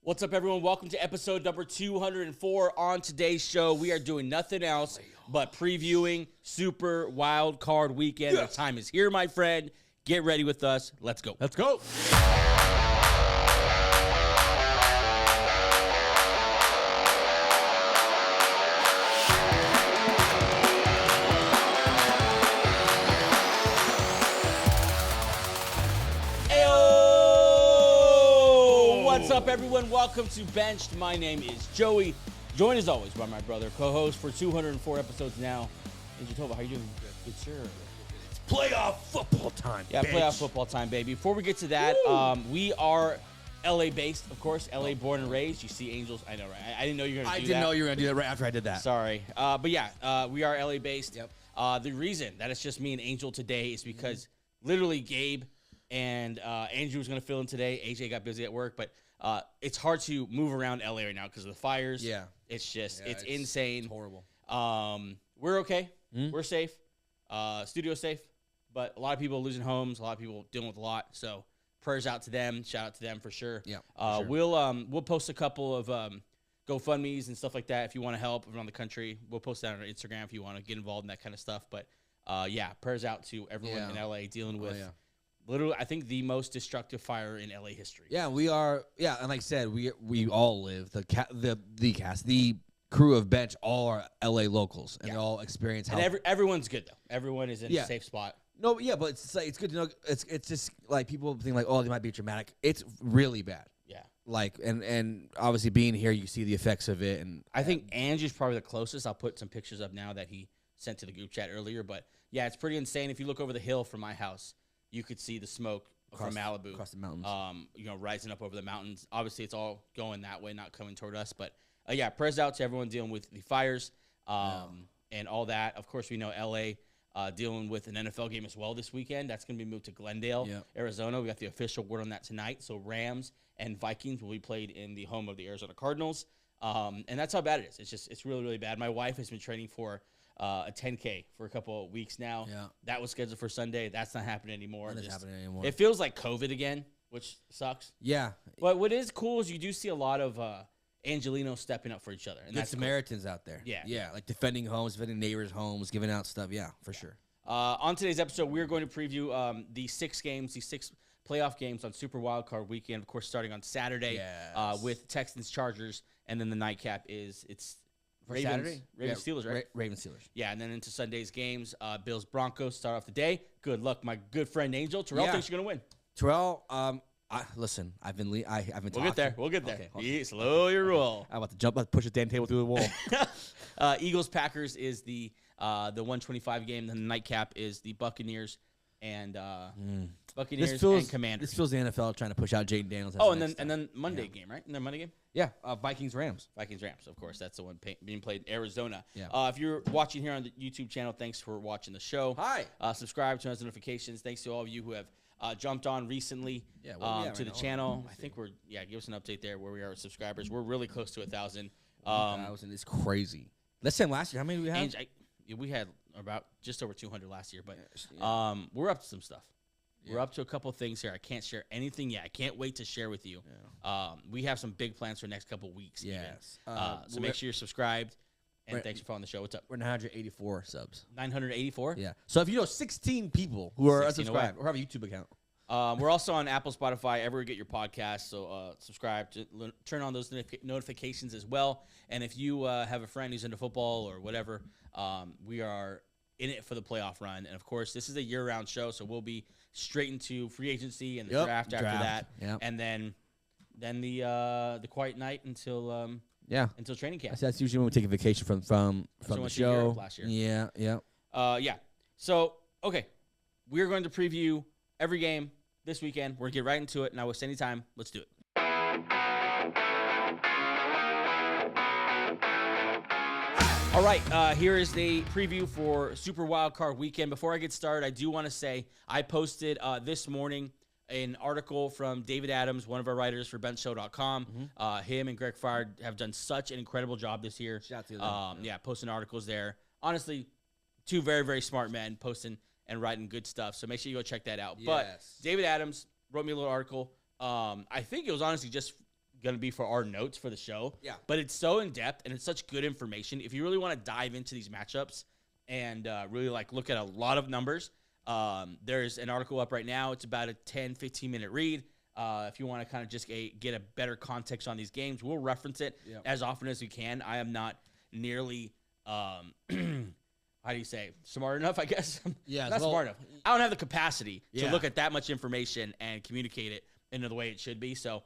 What's up, everyone? Welcome to episode number 204. On today's show, we are doing nothing else but previewing Super Wild Card Weekend. The time is here, my friend. Get ready with us. Let's go. Let's go. What's up, everyone? Welcome to Benched. My name is Joey, joined as always by my brother, co-host for 204 episodes now. Angel Tova, how you doing? Good, sir. It's playoff football time. Yeah, bitch. playoff football time, baby. Before we get to that, we are LA-based, of course. LA born and raised. You see Angels. I know, right? I didn't know you were going to do that. I didn't know you were going to do that right after I did that. Sorry. But yeah, we are LA-based. Yep. The reason that it's just me and Angel today is because literally Gabe and Andrew was going to fill in today. AJ got busy at work, but it's hard to move around LA right now because of the fires. Yeah. It's just, it's insane. It's horrible. We're okay. We're safe. Studio's safe. But a lot of people losing homes. A lot of people dealing with a lot. So prayers out to them. Shout out to them for sure. Yeah. For sure. We'll post a couple of GoFundMes and stuff like that if you want to help around the country. We'll post that on our Instagram if you want to get involved in that kind of stuff. But yeah, prayers out to everyone in LA dealing with literally, I think, the most destructive fire in LA history. Yeah, we are. Yeah, and like I said, we all live the crew of Bench all are LA locals, and they all experience. And everyone's good though. Everyone is in a safe spot. No, yeah, but it's like it's good to know. It's just like people think like, oh, they might be dramatic. It's really bad. Yeah. Like and obviously being here, you see the effects of it. And I think Angie's probably the closest. I'll put some pictures up now that he sent to the group chat earlier. But yeah, it's pretty insane. If you look over the hill from my house, you could see the smoke from Malibu across the mountains. Rising up over the mountains. Obviously, it's all going that way, not coming toward us. But yeah, prayers out to everyone dealing with the fires and all that. Of course, we know LA dealing with an NFL game as well this weekend. That's going to be moved to Glendale, Arizona. We got the official word on that tonight. So Rams and Vikings will be played in the home of the Arizona Cardinals. And that's how bad it is. It's really, really bad. My wife has been training for a 10K for a couple of weeks now. Yeah. That was scheduled for Sunday. That's not happening anymore. It's happening anymore. It feels like COVID again, which sucks. Yeah. But what is cool is you do see a lot of Angelinos stepping up for each other. And that's Samaritans out there. Yeah. Yeah, like defending homes, defending neighbors' homes, giving out stuff. Yeah, for sure. On today's episode, we're going to preview the 6 playoff games on Super Wild Card Weekend. Of course, starting on Saturday with Texans, Chargers, and then the nightcap is Ravens Steelers, right? Ravens Steelers. Yeah, and then into Sunday's games, Bills Broncos start off the day. Good luck, my good friend Angel. Terrell thinks you're gonna win. Terrell, listen, I've been talking. We'll get there. Okay. Slow your roll. I'm about to jump, push the damn table through the wall. Eagles Packers is the 125 game. Then the nightcap is the Buccaneers and and Commanders. This feels the NFL trying to push out Jaden Daniels. And then Monday game, right? And then Monday game. Yeah, Vikings Rams. Of course. That's the one being played in Arizona. Yeah. If you're watching here on the YouTube channel, thanks for watching the show. Hi. Subscribe, turn on notifications. Thanks to all of you who have jumped on recently to the channel. I think give us an update there where we are with subscribers. We're really close to 1,000. 1,000 is crazy. Let's say last year, how many did we have? We had about just over 200 last year, but we're up to some stuff. We're up to a couple of things here. I can't share anything yet. I can't wait to share with you. Yeah. We have some big plans for the next couple of weeks. Yes. So make sure you're subscriubed. And thanks for following the show. What's up? We're 984 subs. 984? Yeah. So if you know 16 people who are unsubscribed or have a YouTube account. We're also on Apple, Spotify, everywhere you get your podcasts. So subscribe, turn on those notifications as well. And if you have a friend who's into football or whatever, we are in it for the playoff run. And, of course, this is a year-round show, so we'll be straight into free agency and the draft after that. Yep. And then the quiet night until training camp. That's usually when we take a vacation from the show. Last year. Yeah. So, okay, we're going to preview every game this weekend. We're going to get right into it. Not waste any time. Let's do it. All right, here is the preview for Super Wild Card Weekend. Before I get started, I do want to say I posted this morning an article from David Adams, one of our writers for benchshow.com. Him and Greg Fire have done such an incredible job this year. Shout out to them. Posting articles there. Honestly, two very, very smart men posting and writing good stuff. So make sure you go check that out. Yes. But David Adams wrote me a little article. I think it was honestly just going to be for our notes for the show. Yeah. But it's so in depth and it's such good information. If you really want to dive into these matchups and really like look at a lot of numbers, there's an article up right now. It's about a 10, 15-minute read. If you want to kind of just get a better context on these games, we'll reference it as often as we can. I am not nearly, how do you say, smart enough, I guess? Yeah, not smart enough. I don't have the capacity to look at that much information and communicate it in the way it should be. So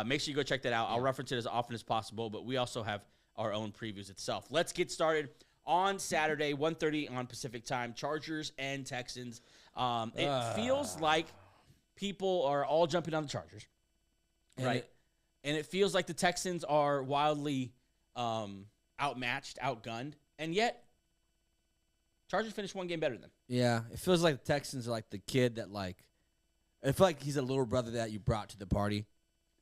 make sure you go check that out. I'll reference it as often as possible, but we also have our own previews itself. Let's get started. On Saturday, 1:30 on Pacific time, Chargers and Texans. It feels like people are all jumping on the Chargers, right? And it feels like the Texans are wildly outmatched, outgunned, and yet Chargers finished one game better than them. Yeah, it feels like the Texans are like the kid that like. I feel like he's a little brother that you brought to the party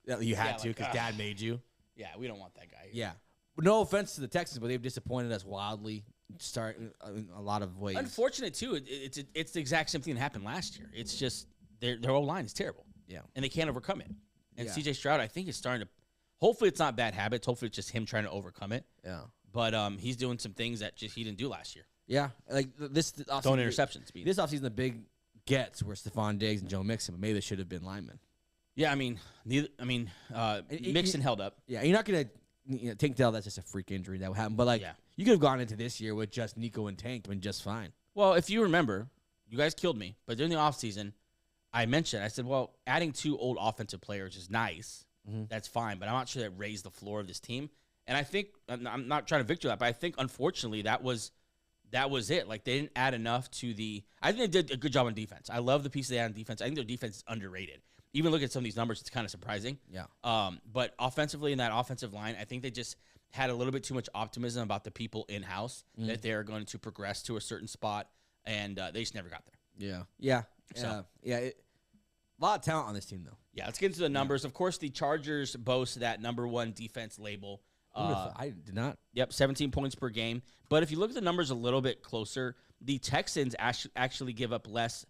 that you had to because Dad made you. Yeah, we don't want that guy. Yeah. No offense to the Texans, but they've disappointed us wildly. In a lot of ways. Unfortunate too. It's the exact same thing that happened last year. It's just their whole line is terrible. Yeah, and they can't overcome it. And C.J. Stroud, I think, is starting to. Hopefully, it's not bad habits. Hopefully, it's just him trying to overcome it. Yeah, but he's doing some things that just he didn't do last year. Yeah, like this. Throwing interceptions. This offseason, the big gets were Stephon Diggs and Joe Mixon, but maybe they should have been linemen. Yeah, I mean, Mixon held up. Yeah, you're not gonna. Tank Dell, that's just a freak injury that would happen. But, you could have gone into this year with just Nico and Tank and just fine. Well, if you remember, you guys killed me. But during the offseason, I said, well, adding 2 old offensive players is nice. Mm-hmm. That's fine. But I'm not sure that raised the floor of this team. And I think, I'm not trying to victory that, but I think, unfortunately, that was it. Like, they didn't add enough to the – I think they did a good job on defense. I love the pieces they had on defense. I think their defense is underrated. Even look at some of these numbers, it's kind of surprising. Yeah. But offensively in that offensive line, I think they just had a little bit too much optimism about the people in-house that they are going to progress to a certain spot, and they just never got there. Yeah. Yeah. So, a lot of talent on this team, though. Yeah, let's get into the numbers. Of course, the Chargers boast that #1 defense label. I did not. Yep, 17 points per game. But if you look at the numbers a little bit closer, the Texans actually give up less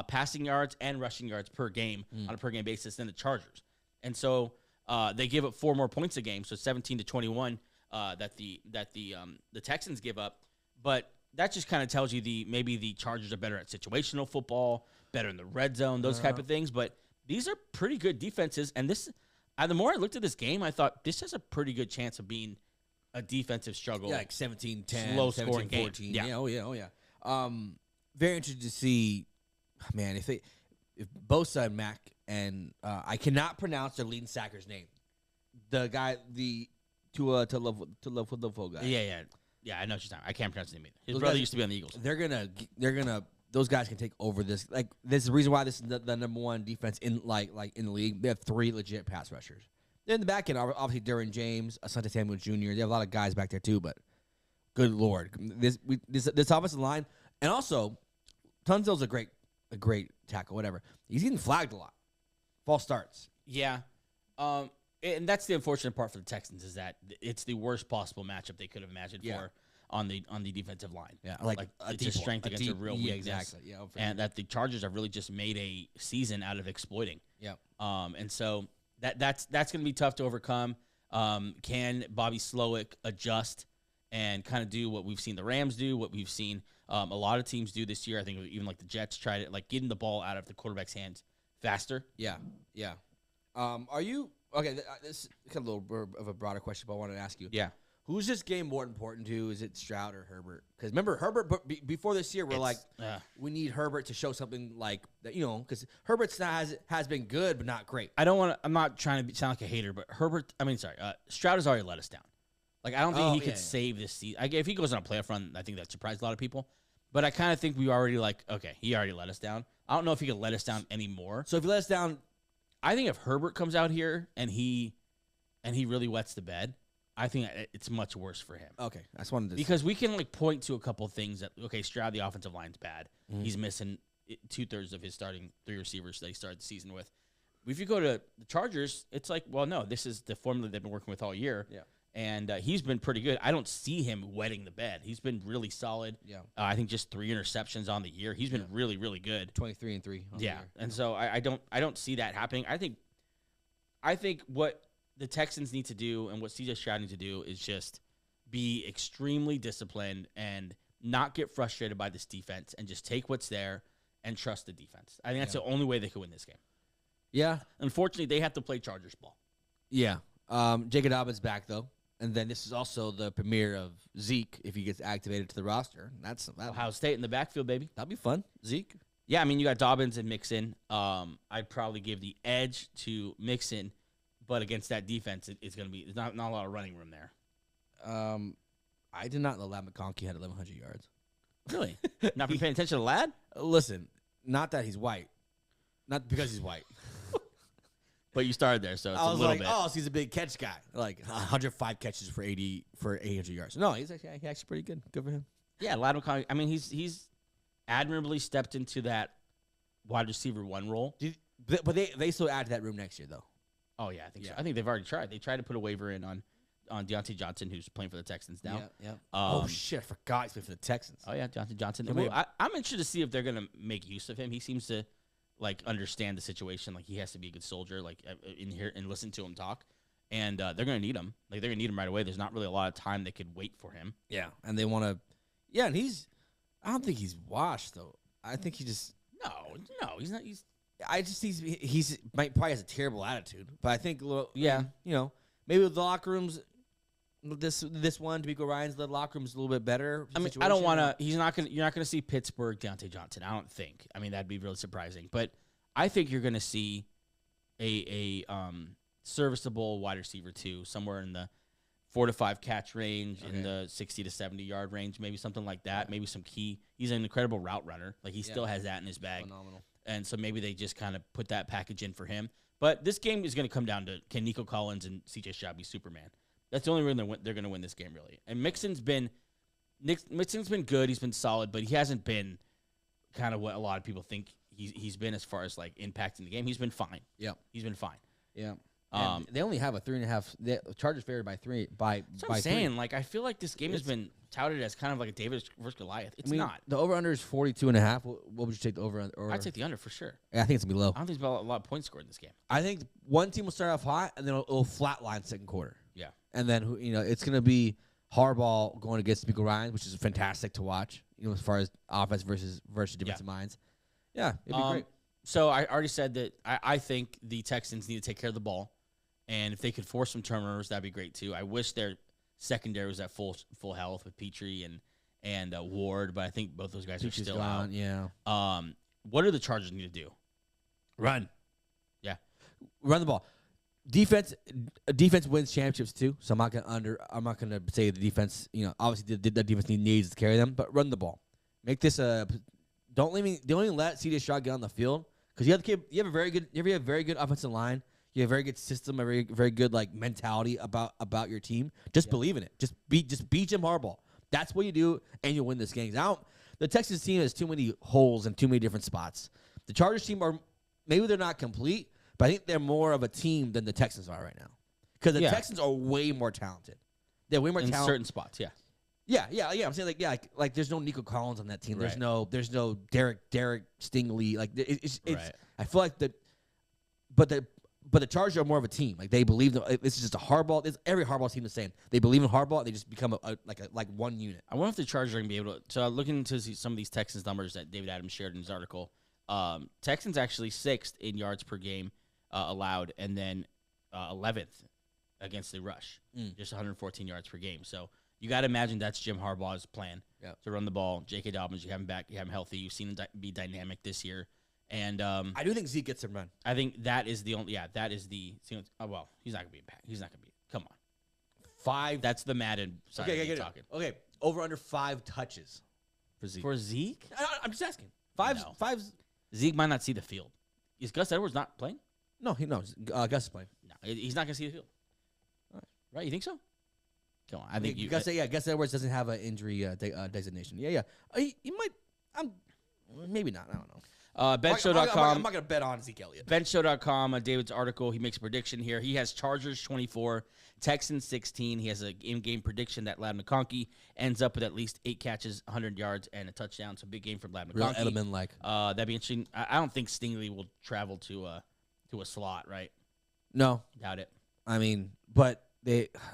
passing yards and rushing yards per game on a per-game basis than the Chargers. And so they give up 4 more points a game, so 17-21 that the Texans give up. But that just kind of tells you maybe the Chargers are better at situational football, better in the red zone, those type of things. But these are pretty good defenses. And this, the more I looked at this game, I thought this has a pretty good chance of being a defensive struggle. Yeah, like 17-10, low-scoring 17-14. game. Oh, yeah. Very interested to see. Man, if Bosa and Mac and I cannot pronounce their leading sacker's name, the guy, to love guy. Yeah. I know what you're talking. I can't pronounce his name either. His brother used to be on the Eagles. They're gonna. Those guys can take over this. Like this is the reason why this is the #1 defense in in the league. They have 3 legit pass rushers. Then in the back end, obviously Derwin James, Asante Samuel Jr. They have a lot of guys back there too. But good lord, this offensive line, and also Tunzel's a great tackle, whatever. He's getting flagged a lot. False starts. Yeah. And that's the unfortunate part for the Texans is that it's the worst possible matchup they could have imagined for on the defensive line. Yeah, it's a strength against a real weakness. Exactly. Yeah, and that the Chargers have really just made a season out of exploiting. Yeah. And so that's going to be tough to overcome. Can Bobby Slowick adjust and kind of do what we've seen the Rams do, what we've seen a lot of teams do this year? I think even like the Jets tried it, like getting the ball out of the quarterback's hands faster. Yeah. Are you okay? This is kind of a little bit of a broader question, but I wanted to ask you. Yeah. Who's this game more important to? Is it Stroud or Herbert? Because remember, Herbert before this year, we're we need Herbert to show something like that, because Herbert has been good but not great. I'm not trying to sound like a hater, but Stroud has already let us down. Like I don't think he could save this season. If he goes on a playoff run, I think that surprised a lot of people. But I kind of think we already he already let us down. I don't know if he could let us down anymore. So if he let us down, I think if Herbert comes out here and he really wets the bed, I think it's much worse for him. Okay, I just wanted to because we can point to a couple of things that Stroud, the offensive line's bad. Mm-hmm. He's missing 2/3 of his starting 3 receivers that he started the season with. If you go to the Chargers, it's no, this is the formula they've been working with all year. Yeah. And he's been pretty good. I don't see him wetting the bed. He's been really solid. Yeah. I think just 3 interceptions on the year. He's been really, really good. 23-3. Yeah. And so I don't see that happening. I think what the Texans need to do and what CJ Stroud needs to do is just be extremely disciplined and not get frustrated by this defense and just take what's there and trust the defense. I think that's the only way they could win this game. Yeah. Unfortunately, they have to play Chargers ball. Yeah. Jacob Dobbins back, though. And then this is also the premiere of Zeke if he gets activated to the roster. That's Ohio State in the backfield, baby. That'd be fun. Zeke. Yeah, I mean, you got Dobbins and Mixon. I'd probably give the edge to Mixon, but against that defense, it's going to be – there's not a lot of running room there. I did not know Lad McConkey had 1,100 yards. Really? Not been paying attention to Lad? Listen, not that he's white. Not because he's white. But you started there, so it's a little bit. Oh, so he's a big catch guy. Like 105 catches for 800 yards. No, he's actually pretty good. Good for him. Yeah, Lad McConkey. I mean, he's admirably stepped into that wide receiver 1 role. But they still add to that room next year, though. Oh, yeah, I think so. I think they've already tried. They tried to put a waiver in on Deontay Johnson, who's playing for the Texans now. Yeah. Oh, shit. I forgot he's playing for the Texans. Oh, yeah, Deontay Johnson. I'm interested to see if they're going to make use of him. He seems to, understand the situation. Like, he has to be a good soldier, in here and listen to him talk. And they're going to need him. Like, they're going to need him right away. There's not really a lot of time they could wait for him. Yeah, and they want to – yeah, and I don't think he's washed, though. I think he just – No, he's not. He's probably has a terrible attitude, but I think maybe with the locker rooms, this one D'Amico Ryan's the locker room's a little bit better. I mean, I don't want to. You're not going to see Pittsburgh Deontay Johnson. I don't think. I mean, that'd be really surprising. But I think you're going to see a serviceable wide receiver 2 somewhere in the 4 to 5 catch range, in the 60 to 70 yard range, maybe something like that. Maybe some key. He's an incredible route runner. Like, he still has that in his bag. Phenomenal. And so maybe they just kind of put that package in for him. But this game is going to come down to, can Nico Collins and CJ Stroud be Superman? That's the only reason they're going to win this game, really. And Mixon's been good. He's been solid, but he hasn't been kind of what a lot of people think he's been as far as, impacting the game. He's been fine. Yeah. He's been fine. Yeah. They only have a 3.5. The Chargers favored by 3. That's what I'm saying. I feel like this game has been touted as kind of like a David versus Goliath. It's not. The over-under is 42.5. What would you take the over? I'd take the under for sure. Yeah, I think it's going to be low. I don't think there's a lot of points scored in this game. I think one team will start off hot, and then it'll flatline second quarter. Yeah. And then, it's going to be Harbaugh going against D'Amico Ryan, which is fantastic to watch, as far as offense versus defensive minds. Yeah, it'd be great. So I already said that I think the Texans need to take care of the ball. And if they could force some turnovers, that'd be great too. I wish their secondary was at full health with Petrie and Ward, but I think both those guys Petrie's are still gone, out. Yeah. What do the Chargers need to do? Run. Yeah. Run the ball. Defense wins championships too. So I'm not gonna say the defense. Obviously the defense needs to carry them, but run the ball. Make this don't even let CJ Stroud get on the field because you have a very good offensive line. You have a very good system, a very, very good mentality about your team. Just believe in it. Just beat Jim Harbaugh. That's what you do, and you'll win this game. The Texans team has too many holes and too many different spots. The Chargers team maybe they're not complete, but I think they're more of a team than the Texans are right now. Because the Texans are way more talented. They're way more talented in certain spots. Yeah. Yeah. I'm saying like there's no Nico Collins on that team. Right. There's no Derek Stingley. It's right. I feel like but the Chargers are more of a team. They believe that this is just a Harbaugh. Every Harbaugh team is the same. They believe in Harbaugh. They just become like one unit. I wonder if the Chargers are going to be able to. So looking into some of these Texans numbers that David Adams shared in his article, Texans actually 6th in yards per game allowed, and then 11th against the rush, just 114 yards per game. So you got to imagine that's Jim Harbaugh's plan to run the ball. J.K. Dobbins, you have him back, you have him healthy. You've seen him be dynamic this year. And I do think Zeke gets some run. I think that is the only. Yeah, that is the. Well, he's not gonna be back. He's not gonna be. Come on, 5. That's the Madden side. Okay, talking. Okay, over under 5 touches For Zeke? I'm just asking. 5's. Zeke might not see the field. Is Gus Edwards not playing? No, he knows. Gus is playing. No, he's not gonna see the field. Right? You think so? Come on, I think you. Gus Edwards doesn't have an injury designation. Yeah. He might. Maybe not. I don't know. BenShow.com. I'm not going to bet on Zeke Elliott. BenShow.com, David's article, he makes a prediction here. He has Chargers 24, Texans 16. He has an in-game prediction that Lad McConkey ends up with at least 8 catches, 100 yards, and a touchdown. So big game from Lad McConkey. Real Edelman-like. That'd be interesting. I don't think Stingley will travel to a slot, right? No. Doubt it. I mean, but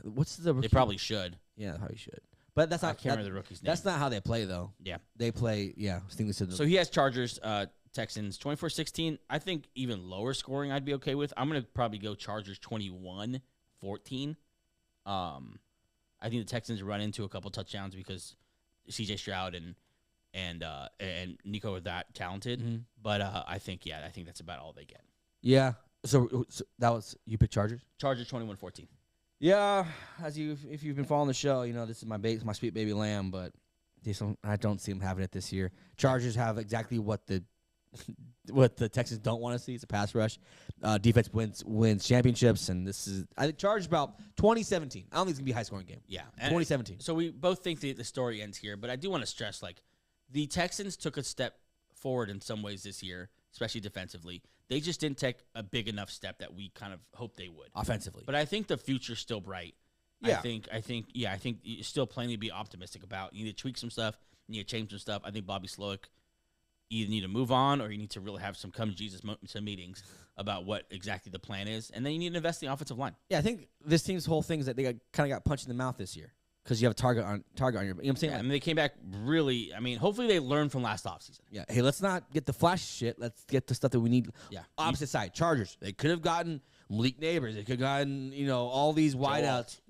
what's the rookie? They probably should. Yeah, they probably should. But that's I not. can't remember the rookie's name. That's not how they play, though. Yeah. They play. Yeah, I think they said. So he has Chargers, Texans 24-16. I think even lower scoring I'd be okay with. I'm gonna probably go Chargers 21-14. I think the Texans run into a couple touchdowns because C.J. Stroud and Nico are that talented. Mm-hmm. But I think that's about all they get. Yeah. So that was you picked Chargers. Chargers 21-14. Yeah, if you've been following the show, this is my sweet baby lamb, but I don't see them having it this year. Chargers have exactly what the Texans don't want to see. It's a pass rush. Defense wins championships, and I think Chargers about 2017. I don't think it's gonna be a high scoring game. Yeah, 2017. So we both think the story ends here, but I do want to stress the Texans took a step forward in some ways this year, especially defensively. They just didn't take a big enough step that we kind of hoped they would Offensively. But I think the future's still bright. Yeah. I think you're still plenty to be optimistic about. You need to tweak some stuff. You need to change some stuff. I think Bobby Slowick, you either need to move on or you need to really have some come to Jesus meetings about what exactly the plan is. And then you need to invest in the offensive line. Yeah, I think this team's whole thing is that they kind of got punched in the mouth this year because you have a target on your. You know what I'm saying? Yeah, they came back really. Hopefully they learned from last offseason. Yeah. Hey, let's not get the flash shit. Let's get the stuff that we need. Yeah. Opposite side, Chargers. They could have gotten Malik Neighbors. They could have gotten, all these wideouts.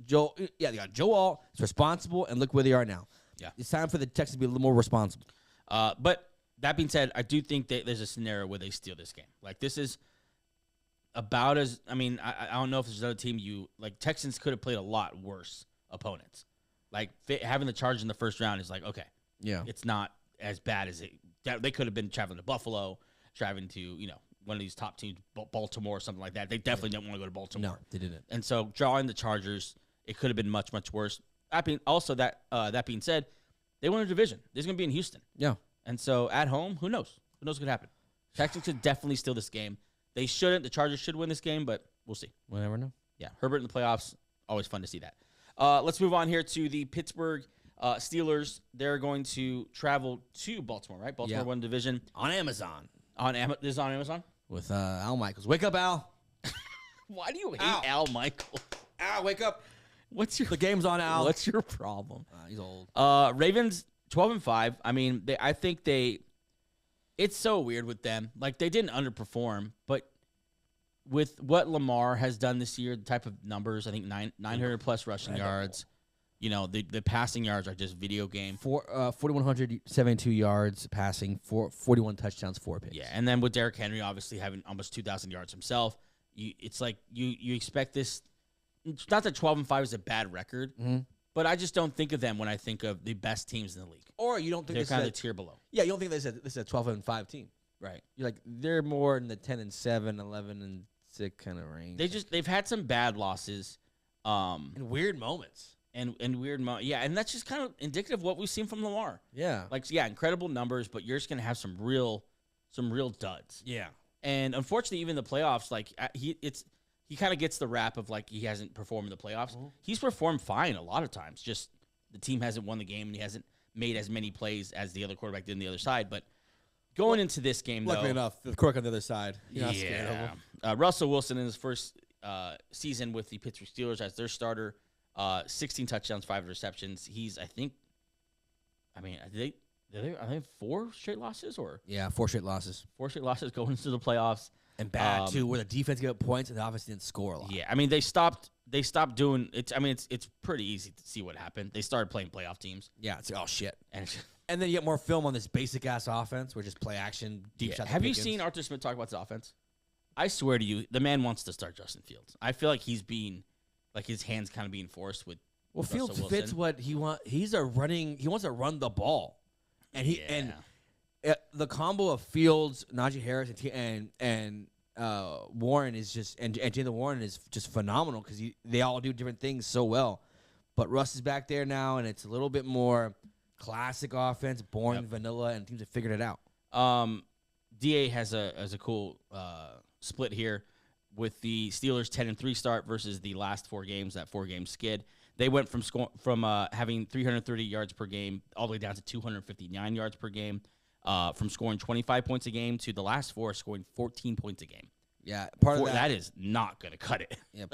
They got Joe Alt. It's responsible, and look where they are now. Yeah. It's time for the Texans to be a little more responsible. But that being said, I do think that there's a scenario where they steal this game. This is about as I don't know if there's another team Texans could have played a lot worse opponents. Having the Chargers in the first round is okay. Yeah. It's not as bad as they could have been traveling to Buffalo, traveling to, one of these top teams, Baltimore or something like that. They definitely didn't want to go to Baltimore. No, they didn't. And so drawing the Chargers, it could have been much, much worse. That being said, they won a division. This is going to be in Houston. Yeah. And so at home, who knows? Who knows what could happen? Texans could definitely steal this game. They shouldn't. The Chargers should win this game, but we'll see. We'll never know. Yeah, Herbert in the playoffs, always fun to see that. Let's move on here to the Pittsburgh Steelers. They're going to travel to Baltimore, right? Baltimore won the division. On Amazon. This is on Amazon? With Al Michaels. Wake up, Al. Why do you hate Al Michaels? Al, wake up. The game's on, Al. What's your problem? He's old. Ravens 12-5. I think it's so weird with them. They didn't underperform, but with what Lamar has done this year, the type of numbers, I think 900 plus rushing yards. The passing yards are just video game. 4,172 yards passing, 41 touchdowns, 4 picks. Yeah, and then with Derrick Henry obviously having almost 2,000 yards himself, you expect this. It's not that 12-5 is a bad record, but I just don't think of them when I think of the best teams in the league. Or you don't think they're kind of the tier below. Yeah, you don't think this is a 12-5 team, right? You're they're more in the 10-7, 11-6 kind of range. They've had some bad losses, and weird moments. And weird and that's just kind of indicative of what we've seen from Lamar. Yeah. Incredible numbers, but you're just going to have some real duds. Yeah. And unfortunately, even the playoffs, he kind of gets the rap of he hasn't performed in the playoffs. Mm-hmm. He's performed fine a lot of times. Just the team hasn't won the game and he hasn't made as many plays as the other quarterback did on the other side. But going into this game, luckily enough, the cork on the other side. You're not scared of him. Russell Wilson in his first season with the Pittsburgh Steelers as their starter. 16 touchdowns, 5 receptions. He's, are they 4 straight losses or? Yeah, 4 straight losses. 4 straight losses going into the playoffs. And bad too, where the defense gave up points and the offense didn't score a lot. Yeah, they stopped doing it. It's pretty easy to see what happened. They started playing playoff teams. Yeah, it's shit. And then you get more film on this basic ass offense where just play action, deep shot. Have you seen Arthur Smith talk about this offense? I swear to you, the man wants to start Justin Fields. I feel like he's being his hands kind of being forced with. Well, Fields fits what he wants. He wants to run the ball, and the combo of Fields, Najee Harris, and Warren is just and Jalen Warren is just phenomenal because they all do different things so well. But Russ is back there now, and it's a little bit more classic offense, boring, vanilla, and teams have figured it out. Da has a cool split here with the Steelers 10-3 start versus the last 4 games, that 4-game skid. They went from having 330 yards per game all the way down to 259 yards per game, from scoring 25 points a game to the last 4 scoring 14 points a game. Yeah, part of that is not going to cut it. Yeah,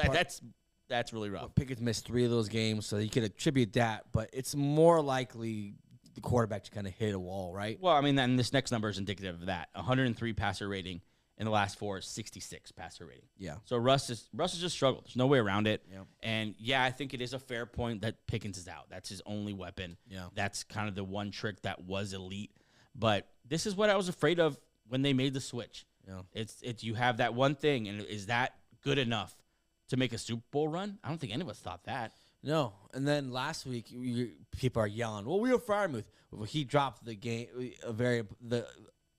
that's really rough. Pickett's missed 3 of those games, so you could attribute that. But it's more likely the quarterback to kind of hit a wall, right? Well, I mean, then this next number is indicative of that. 103 passer rating in the last 4, 66 passer rating. Yeah. So Russ has just struggled. There's no way around it. Yeah. And yeah, I think it is a fair point that Pickens is out. That's his only weapon. Yeah. That's kind of the one trick that was elite. But this is what I was afraid of when they made the switch. Yeah. It's you have that one thing, and is that good enough to make a Super Bowl run? I don't think any of us thought that. No. And then last week, people are yelling, well, we were Freiermuth. Well, he dropped the game,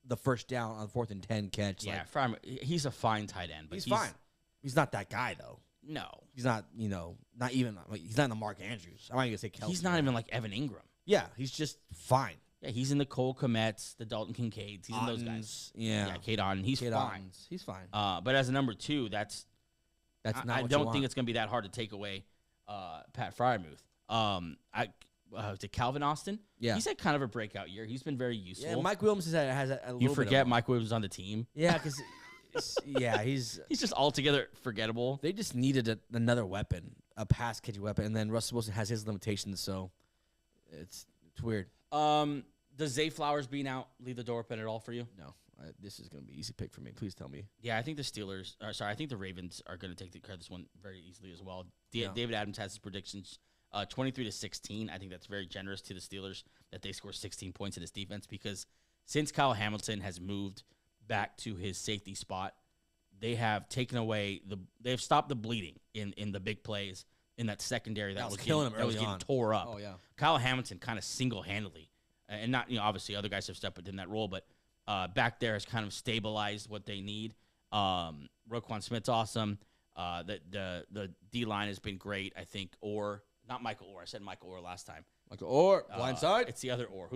the first down on 4th and 10 catch. Yeah, Freiermuth, he's a fine tight end. But he's fine. He's not that guy, though. No. He's not, not even, he's not in the Mark Andrews. I'm not going to say Kelsey. He's not even like Evan Ingram. Yeah, he's just fine. Yeah, he's in the Cole Kmets, the Dalton Kincaids. He's in those guys. Yeah. Cade Otton. He's fine. He's fine. But as a number 2, that's not I what don't think it's going to be that hard to take away Pat Freiermuth. To Calvin Austin. Yeah. He's had kind of a breakout year. He's been very useful. Yeah, Mike Williams has a little You forget bit Mike Williams was on the team. Yeah, because he's just altogether forgettable. They just needed another weapon, a pass catching weapon, and then Russell Wilson has his limitations, so it's weird. Does Zay Flowers being out leave the door open at all for you? No, this is going to be an easy pick for me. Please tell me. Yeah, I think I think the Ravens are going to take care of this one very easily as well. David Adams has his predictions 23-16. I think that's very generous to the Steelers that they score 16 points in this defense because since Kyle Hamilton has moved back to his safety spot, they have taken away they've stopped the bleeding in the big plays in that secondary that was killing him. That was getting tore up. Oh yeah, Kyle Hamilton kind of single-handedly, and not obviously other guys have stepped up in that role, but back there has kind of stabilized what they need. Roquan Smith's awesome. The D line has been great. I think not Michael Orr. I said Michael Orr last time. Michael Orr, blindside. It's the other Orr.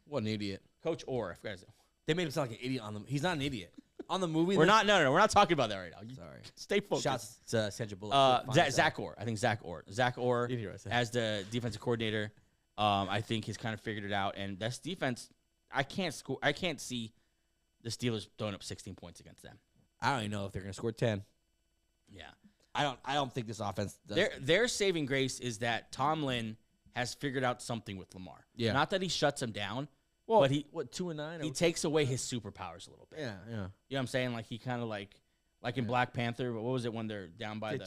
What an idiot. Coach Orr. I forgot his name. They made him sound like an idiot on them. He's not an idiot. On the movie, we're not talking about that right now. Sorry. Stay focused. Shots to Sandra Bullock. Zach Orr. I think Zach Orr. Zach Orr as the defensive coordinator. I think he's kind of figured it out. And that's defense. I can't see the Steelers throwing up 16 points against them. I don't even know if they're going to score 10. Yeah. I don't think this offense does. Their saving grace is that Tomlin has figured out something with Lamar. Yeah. Not that he shuts him down. Well, but he 2-9. He takes away his superpowers a little bit. Yeah. You know what I'm saying? Like he kind of like in Black Panther. But what was it when they're down by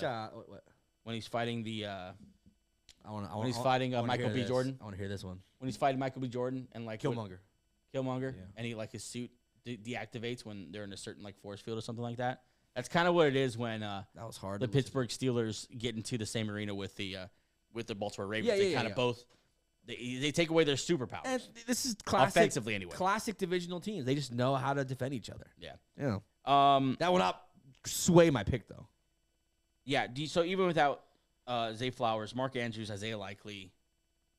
when he's fighting the when he's fighting Michael B. Jordan? I want to hear this one. When he's fighting Michael B. Jordan and like Killmonger, yeah. And he like his suit deactivates when they're in a certain like force field or something like that. That's kind of what it is when that was hard. The Pittsburgh Steelers get into the same arena with the Baltimore Ravens. Yeah, they kind of both. They take away their superpowers. And this is classic, offensively anyway. Classic divisional teams. They just know how to defend each other. Yeah. That will not sway my pick though. Yeah. So even without Zay Flowers, Mark Andrews, Isaiah Likely,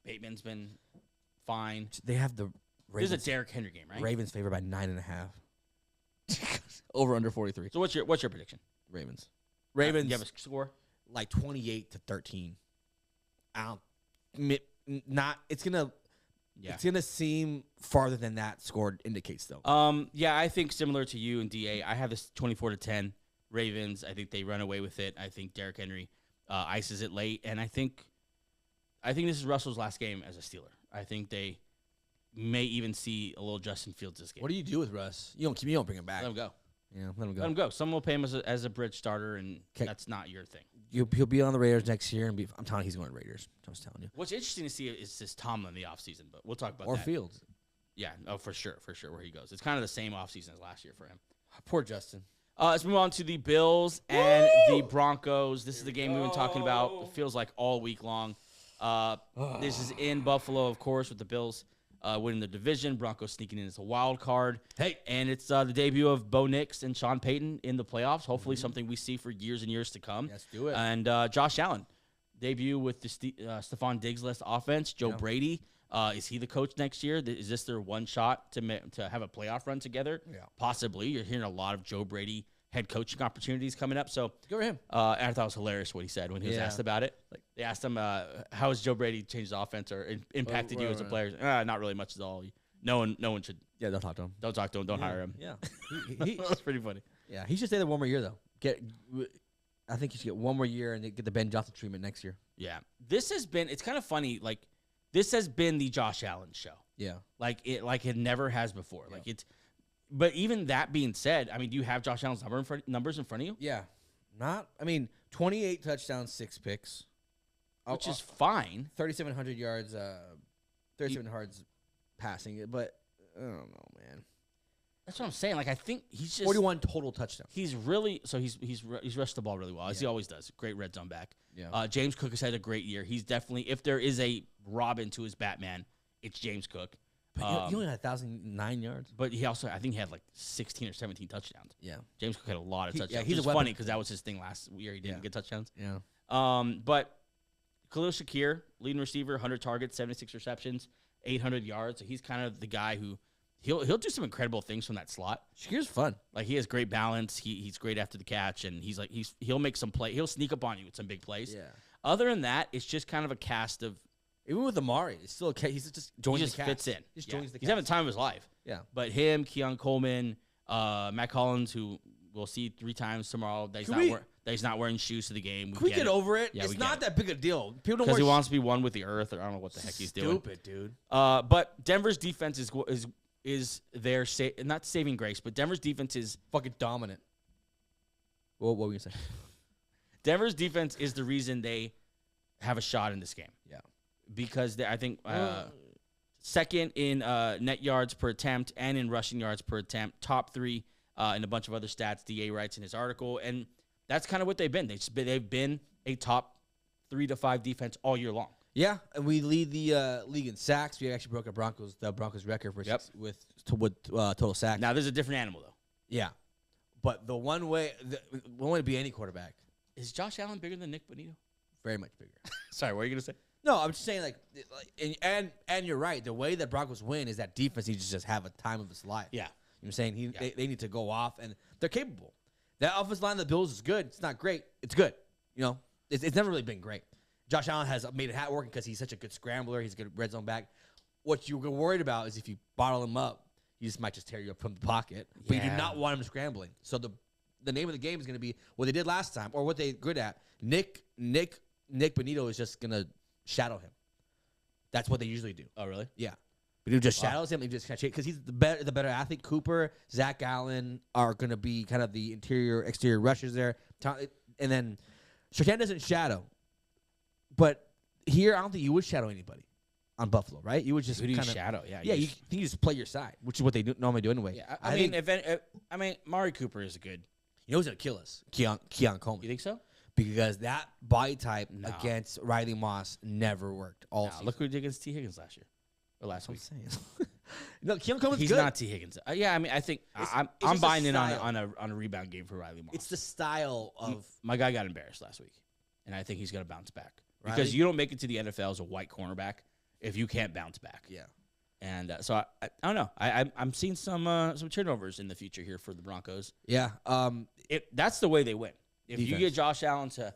Bateman's been fine. They have the Ravens. This is a Derrick Henry game, right? Ravens favored by 9.5. Over under 43. So what's your prediction? Ravens. You have a score? Like 28-13. It's gonna seem farther than that score indicates though. Yeah, I think similar to you and DA, I have this 24-10 Ravens. I think they run away with it. I think Derrick Henry ices it late, and I think this is Russell's last game as a Steeler. I think they may even see a little Justin Fields this game. What do you do with Russ? You don't bring him back. Let him go. Yeah, let him go. Let him go. Someone will pay him as a bridge starter, and that's not your thing. He'll be on the Raiders next year, and I'm telling you, he's going to Raiders. I'm just telling you. What's interesting to see is this Tomlin in the offseason, but we'll talk about that. Or Fields. Yeah, for sure, where he goes. It's kind of the same offseason as last year for him. Poor Justin. Let's move on to the Bills and the Broncos. This is the game we've been talking about. It feels like all week long. This is in Buffalo, of course, with the Bills winning the division. Broncos sneaking in as a wild card. Hey, and it's the debut of Bo Nix and Sean Payton in the playoffs. Hopefully, something we see for years and years to come. Let's do it. And Josh Allen debut with the Stephon Diggs-less offense. Joe Brady. Is he the coach next year? Is this their one shot to have a playoff run together? Yeah. Possibly. You're hearing a lot of Joe Brady head coaching opportunities coming up. So go for him. And I thought it was hilarious what he said when he was asked about it. Like they asked him, how has Joe Brady changed the offense or impacted you as a player? Not really much at all. No one should. Yeah, don't talk to him. Don't talk to him. Don't hire him. Yeah. That's pretty funny. Yeah, he should stay there one more year though. I think he should get one more year and get the Ben Johnson treatment next year. Yeah, it's kind of funny. Like, this has been the Josh Allen show. Yeah, like it never has before. Yeah. But even that being said, I mean, do you have Josh Allen's numbers in front of you? Yeah, 28 touchdowns, 6 picks, which is fine. 3,700 yards, 3,700 yards passing it, but I don't know, man. That's what I'm saying. Like, I think he's just 41 total touchdowns. He's really he's rushed the ball really well, as he always does. Great red zone back. Yeah. James Cook has had a great year. He's definitely, if there is a Robin to his Batman, it's James Cook. But he only had 1,009 yards. But he also, I think he had like 16 or 17 touchdowns. Yeah. James Cook had a lot of touchdowns. Yeah, he's funny because that was his thing last year. He didn't get touchdowns. Yeah. But Khalil Shakir, leading receiver, 100 targets, 76 receptions, 800 yards. So he's kind of the guy who he'll do some incredible things from that slot. Shakir's fun. Like, he has great balance. He's great after the catch, and he'll make some play. He'll sneak up on you with some big plays. Yeah. Other than that, it's just kind of a cast of. Even with Amari, it's still he's just joins the cast. Fits in. Just joins the cast. He's having the time of his life. Yeah. But him, Keon Coleman, Matt Collins, who we'll see 3 times tomorrow, that he's not wearing shoes to the game. Can we get over it? Yeah, it's not that big a deal. People don't because he wants to be one with the earth, or I don't know what the heck he's doing. Stupid, dude. But Denver's defense is their not saving grace, but Denver's defense is fucking dominant. What were you gonna say? Denver's defense is the reason they have a shot in this game. Yeah. Because I think second in net yards per attempt and in rushing yards per attempt, top 3 in a bunch of other stats. DA writes in his article, and that's kind of what they've been. They've been a top 3 to 5 defense all year long. Yeah, and we lead the league in sacks. We actually broke the Broncos record for with total sacks. Now there's a different animal though. Yeah, but the one way to be any quarterback is Josh Allen bigger than Nick Bonito? Very much bigger. Sorry, what are you gonna say? No, I'm just saying, and you're right. The way that Broncos win is that defense needs to just have a time of its life. Yeah. You know what I'm saying? They need to go off, and they're capable. That offensive line of the Bills is good. It's not great. It's good. You know, it's never really been great. Josh Allen has made it working because he's such a good scrambler. He's a good red zone back. What you're worried about is if you bottle him up, he might just tear you up from the pocket. But you do not want him scrambling. So the name of the game is going to be what they did last time, or what they're good at. Nick Bonito is just going to shadow him. That's what they usually do. Oh, really? Yeah. Bonito just shadows him. He just catch it because he's the better athlete. Cooper, Zach Allen are going to be kind of the exterior rushers there. And then Surtain doesn't shadow. But here, I don't think you would shadow anybody on Buffalo, right? You would just kind of shadow. Yeah. You just play your side, which is what they normally do anyway. Yeah. I mean, Mari Cooper is good. You know who's going to kill us? Keon Coleman. You think so? Because that body type against Riley Moss never worked all season. Look who did against T. Higgins last year. Or last week. No, Keon Coleman's He's good. not T. Higgins. I mean, I think I'm buying in on a rebound game for Riley Moss. It's the style of... My guy got embarrassed last week, and I think he's going to bounce back. Riley? Because you don't make it to the NFL as a white cornerback if you can't bounce back. Yeah. And so I don't know. I'm seeing some turnovers in the future here for the Broncos. Yeah. That's the way they win. If defense. you get Josh Allen to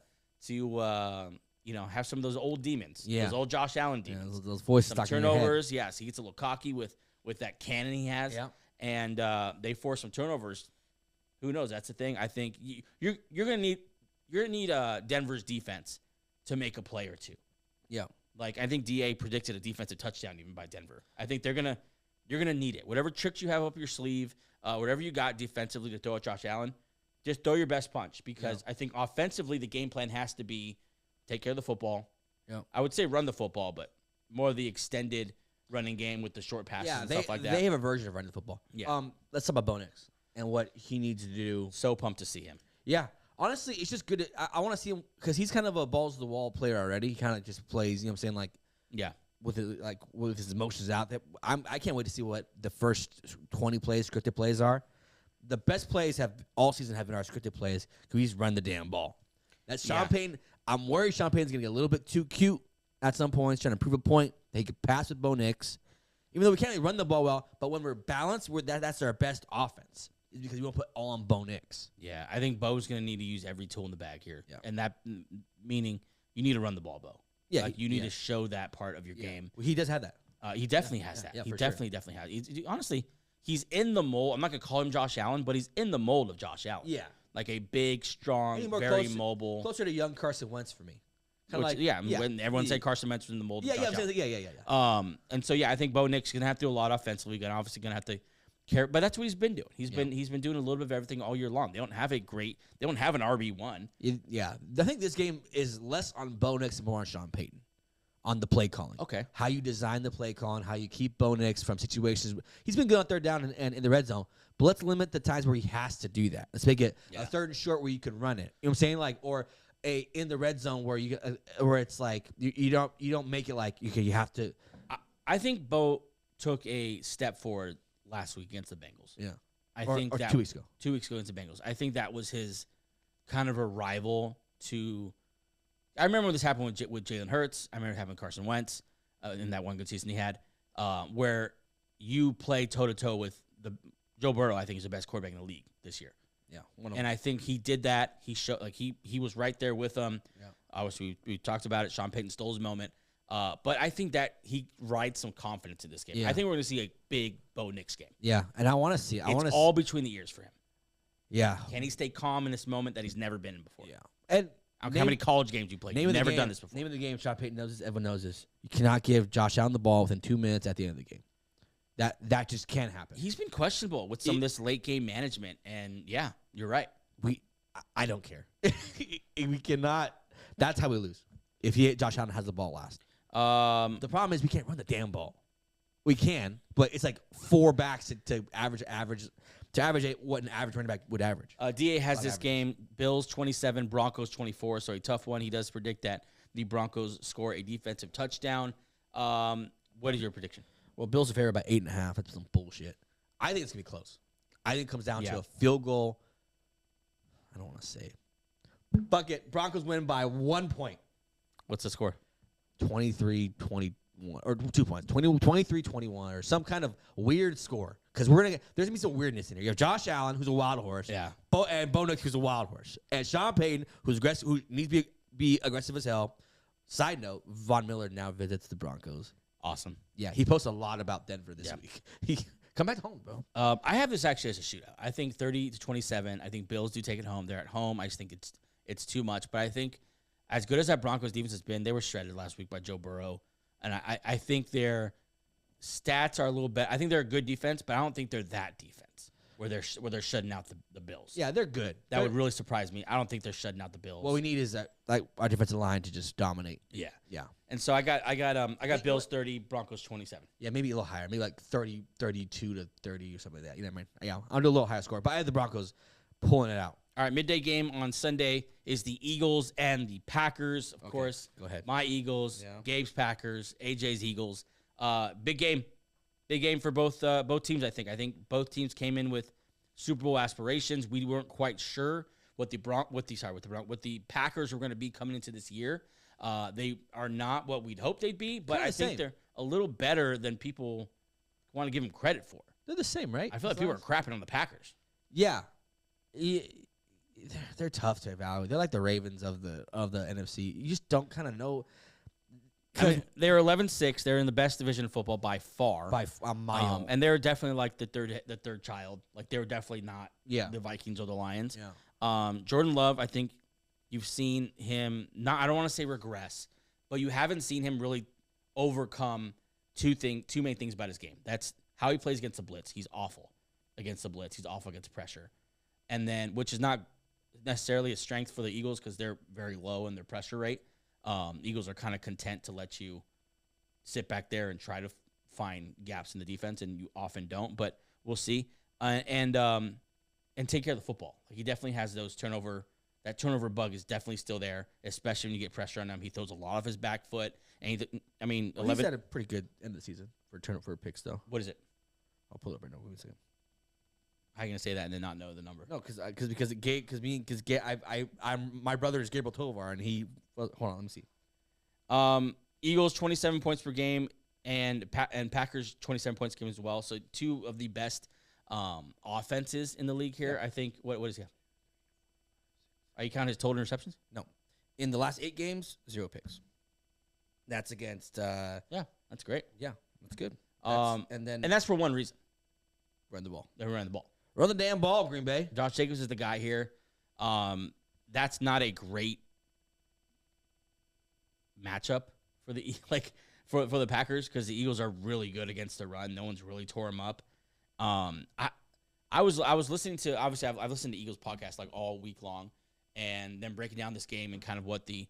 have some of those old demons, those old Josh Allen demons, those voices, some turnovers. Yes, he gets a little cocky with that cannon he has. Yeah. And they force some turnovers. Who knows? That's the thing. I think you're gonna need Denver's defense to make a play or two. Yeah. Like, I think DA predicted a defensive touchdown even by Denver. I think you're gonna need it. Whatever tricks you have up your sleeve, whatever you got defensively to throw at Josh Allen, just throw your best punch, because I think offensively the game plan has to be take care of the football. Yeah. I would say run the football, but more of the extended running game with the short passes and stuff like that. They have a version of running the football. Yeah. Let's talk about Bo Nix and what he needs to do. So pumped to see him. Yeah. Honestly, it's just good. I want to see him because he's kind of a balls-to-the-wall player already. He kind of just plays, you know what I'm saying, with his emotions out there. I can't wait to see what the first 20 plays, scripted plays are. The best plays all season have been our scripted plays because he's run the damn ball. That's Sean Payton. I'm worried Sean Payton's going to get a little bit too cute at some points, trying to prove a point. He could pass with Bo Nix. Even though we can't really run the ball well, but when we're balanced, that's our best offense. Is because we won't put all on Bo Nix. Yeah, I think Bo's going to need to use every tool in the bag here. Yeah. And that meaning you need to run the ball, Bo. Yeah. You need to show that part of your game. Well, he does have that. He definitely has that. Yeah, he definitely has. Honestly, he's in the mold. I'm not gonna call him Josh Allen, but he's in the mold of Josh Allen. Yeah. Like a big, strong, very mobile. Closer to young Carson Wentz for me. When everyone said Carson Wentz was in the mold of Josh Allen. Yeah. And so, I think Bo Nix is going to have to do a lot offensively. Obviously going to have to care. But that's what he's been doing. He's been doing a little bit of everything all year long. They don't have an RB1. Yeah. I think this game is less on Bo Nix and more on Sean Payton on the play calling. Okay. How you design the play calling, how you keep Bo Nix from situations. He's been good on third down and in the red zone. But let's limit the times where he has to do that. Let's make it a third and short where you can run it. You know what I'm saying? Like, or in the red zone where where it's like you don't make it like you have to. I think Bo took a step forward last week against the Bengals. Yeah, I think that 2 weeks ago. 2 weeks ago against the Bengals. I think that was his kind of a rival to. I remember when this happened with Jalen Hurts. I remember having Carson Wentz in that one good season he had, where you play toe to toe with Joe Burrow. I think is the best quarterback in the league this year. Yeah, and I think he did that. He showed he was right there with them. Yeah. Obviously, we talked about it. Sean Payton stole his moment, but I think that he rides some confidence in this game. Yeah. I think we're going to see a big Bo Nix game. Yeah, and I want to see. It's all between the ears for him. Yeah, can he stay calm in this moment that he's never been in before? Yeah, and how many college games you played? You've never done this before. Name of the game. Sean Payton knows this. Everyone knows this. You cannot give Josh Allen the ball within 2 minutes at the end of the game. That just can't happen. He's been questionable with some of this late game management, and yeah, you're right. I don't care. We cannot. That's how we lose. If Josh Allen has the ball last. The problem is we can't run the damn ball. We can, but it's like 4 backs to average what an average running back would average. DA has this game: Bills 27, Broncos 24. So a tough one. He does predict that the Broncos score a defensive touchdown. What is your prediction? Well, Bills are favored by 8.5. That's some bullshit. I think it's gonna be close. I think it comes down to a field goal. I don't want to say it. Bucket. Broncos win by 1 point. What's the score? 23-21 or 2 points. 23-21 or some kind of weird score. Because there's gonna be some weirdness in here. You have Josh Allen, who's a wild horse. Yeah. And Bo Nix, who's a wild horse. And Sean Payton, who's aggressive, who needs to be aggressive as hell. Side note: Von Miller now visits the Broncos. Awesome. Yeah, he posts a lot about Denver this week. He come back home, bro. I have this actually as a shootout. I think 30-27. I think Bills do take it home. They're at home. I just think it's too much. But I think as good as that Broncos defense has been, they were shredded last week by Joe Burrow. And I think their stats are a little better. I think they're a good defense, but I don't think they're that defense where they're shutting out the Bills. Yeah, they're good. That would really surprise me. I don't think they're shutting out the Bills. What we need is our defensive line to just dominate. Yeah. Yeah. And so I got Bills 30, Broncos 27. Yeah, maybe a little higher. Maybe like 30, 32 to 30 or something like that. You know what I mean? Yeah, I'll do a little higher score. But I have the Broncos pulling it out. All right, midday game on Sunday is the Eagles and the Packers. Of course, go ahead. My Eagles, Gabe's Packers, AJ's Eagles. Big game for both teams. I think both teams came in with Super Bowl aspirations. We weren't quite sure what the Packers were going to be coming into this year. They are not what we'd hoped they'd be, but I think they're a little better than people want to give them credit for. They're the same, right? I feel like people are crapping on the Packers. Yeah. They're tough to evaluate. They're like the Ravens of the NFC. You just don't kind of know. I mean, they're 11-6. They're in the best division of football by far. By a mile. And they're definitely like the third child. Like they were definitely not the Vikings or the Lions. Yeah. Jordan Love, I think you've seen him I don't want to say regress, but you haven't seen him really overcome two main things about his game. That's how he plays against the blitz. He's awful against the blitz. He's awful against pressure. And then, which is not necessarily a strength for the Eagles because they're very low in their pressure rate. Eagles are kind of content to let you sit back there and try to find gaps in the defense, and you often don't. But we'll see. And take care of the football. Like he definitely has those turnover. That turnover bug is definitely still there, especially when you get pressure on him. He throws a lot of his back foot, and he's had a pretty good end of the season for turnover picks, though. What is it? I'll pull it up right now. Give me a second. How are you gonna say that and then not know the number? No, because my brother is Gabriel Tovar, and he. Well, hold on, let me see. Eagles 27 points per game, and Packers 27 points per game as well. So two of the best offenses in the league here. Yeah. I think. What is he? Are you counting his total interceptions? No. In the last 8 games, 0 picks. That's against. Yeah, that's great. Yeah, that's good. And that's for one reason. Run the ball. They're running the ball. Run the damn ball, Green Bay. Josh Jacobs is the guy here. That's not a great matchup for the for the Packers because the Eagles are really good against the run. No one's really tore them up. I was listening to, obviously I've listened to Eagles podcast like all week long, and then breaking down this game and kind of what the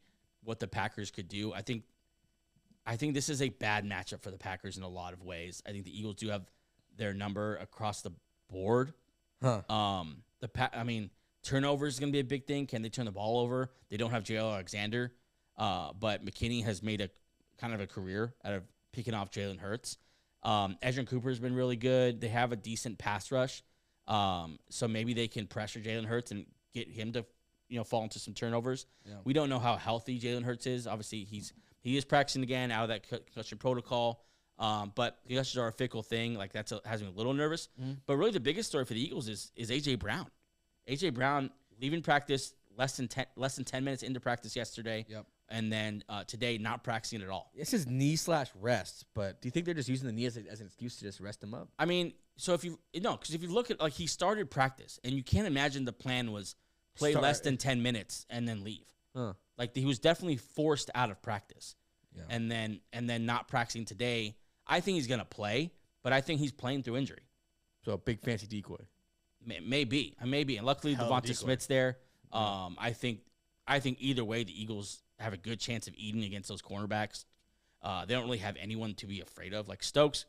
Packers could do. I think this is a bad matchup for the Packers in a lot of ways. I think the Eagles do have their number across the board. Turnovers is going to be a big thing. Can they turn the ball over? They don't have J.L. Alexander, but McKinney has made a kind of a career out of picking off Jalen Hurts. Edgerrin Cooper has been really good. They have a decent pass rush, so maybe they can pressure Jalen Hurts and get him to fall into some turnovers. Yeah. We don't know how healthy Jalen Hurts is. Obviously, he is practicing again out of that concussion protocol. But concussions are a fickle thing. Like has me a little nervous. Mm-hmm. But really, the biggest story for the Eagles is A.J. Brown. A.J. Brown leaving practice less than 10 minutes into practice yesterday. Yep. And then today not practicing at all. This is knee/rest. But do you think they're just using the knee as an excuse to just rest him up? I mean, so because if you look at he started practice, and you can't imagine the plan was play less than 10 minutes and then leave. Huh. Like he was definitely forced out of practice. Yeah. And then not practicing today. I think he's going to play, but I think he's playing through injury. So a big fancy decoy. Maybe. And luckily Devonta Smith's there. I think either way the Eagles have a good chance of eating against those cornerbacks. They don't really have anyone to be afraid of. Like Stokes,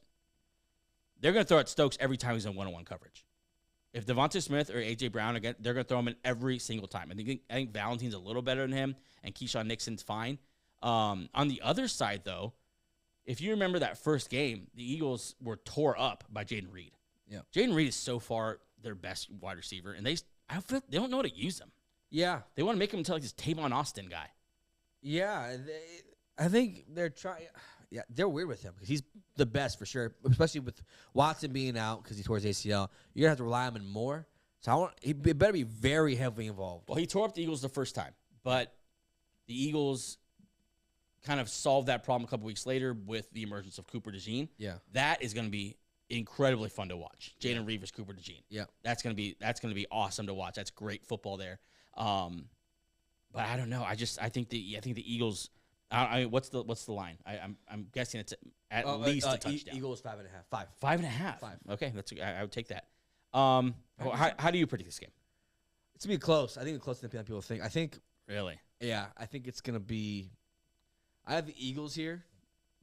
they're going to throw at Stokes every time he's in one-on-one coverage. If Devonta Smith or A.J. Brown, again, they're going to throw him in every single time. I think Valentine's a little better than him, and Keyshawn Nixon's fine. On the other side, though, if you remember that first game, the Eagles were tore up by Jaden Reed. Yeah, Jaden Reed is so far their best wide receiver, and they don't know how to use him. Yeah, they want to make him into like this Tavon Austin guy. Yeah, I think they're trying. Yeah, they're weird with him because he's the best for sure, especially with Watson being out because he tore his ACL. You're gonna have to rely on him more. So he better be very heavily involved. Well, he tore up the Eagles the first time, but the Eagles kind of solved that problem a couple weeks later with the emergence of Cooper DeJean. Yeah, that is going to be incredibly fun to watch. Jaden Reed versus Cooper DeJean. Yeah, that's going to be awesome to watch. That's great football there. But I don't know. I think the Eagles. I mean, what's the line? I'm guessing it's at least a touchdown. Eagles 5.5. 5.5. Okay, I would take that. How do you predict this game? It's gonna be close. I think it's closer than people think. I think really. Yeah, I think it's gonna be. I have the Eagles here,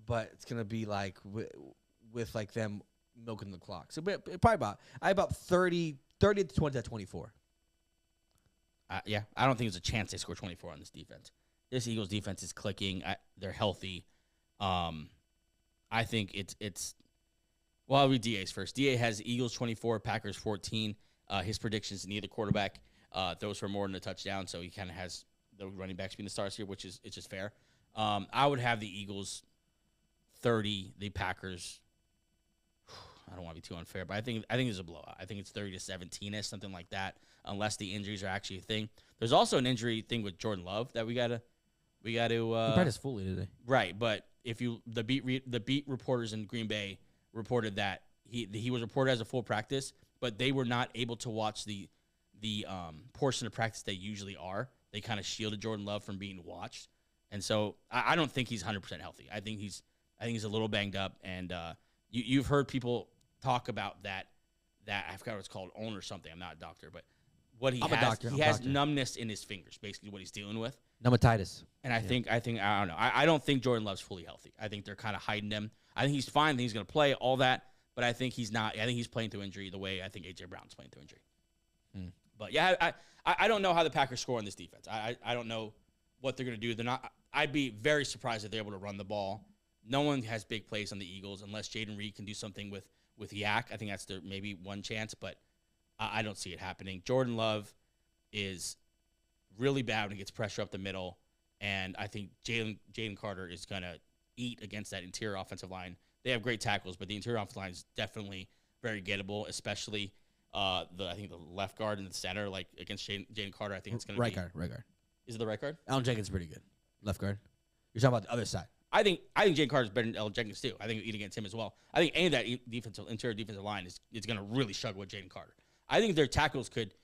but it's gonna be like with like them milking the clock. So probably about 30 to 20 to 24. Yeah, I don't think there's a chance they score 24 on this defense. This Eagles defense is clicking. They're healthy. I think it's. Well, I'll read DA's first. DA has Eagles 24, Packers 14. His predictions: neither quarterback throws for more than a touchdown, so he kind of has the running backs being the stars here, which is just fair. I would have the Eagles 30, the Packers. I don't want to be too unfair, but I think it's a blowout. I think it's 30-17ish, something like that, unless the injuries are actually a thing. There's also an injury thing with Jordan Love that we gotta. He practiced fully today, right? But if the beat reporters in Green Bay reported that he was reported as a full practice, but they were not able to watch the portion of practice they usually are. They kind of shielded Jordan Love from being watched. And so I don't think he's 100% healthy. I think he's a little banged up. And you've heard people talk about that I forgot what it's called, OWN or something. I'm not a doctor, but what he has numbness in his fingers, basically what he's dealing with. Pneumatitis. And I think I don't know. I don't think Jordan Love's fully healthy. I think they're kind of hiding him. I think he's fine. I think he's going to play all that, but I think he's not. I think he's playing through injury the way I think A.J. Brown's playing through injury. But yeah, I don't know how the Packers score on this defense. I don't know what they're going to do. They're not. I'd be very surprised if they're able to run the ball. No one has big plays on the Eagles unless Jaden Reed can do something with Yak. I think that's their maybe one chance, but I don't see it happening. Jordan Love is really bad when he gets pressure up the middle, and I think Jalen Carter is going to eat against that interior offensive line. They have great tackles, but the interior offensive line is definitely very gettable, especially I think the left guard and the center, like against Jalen Carter. I think it's going to be right guard. Is it the right guard? Allen Jenkins is pretty good. Left guard. You're talking about the other side. I think Jalen Carter's better than L. Jenkins too. I think eat against him as well. I think any of that interior defensive line is going to really struggle with Jalen Carter. I think their tackles could,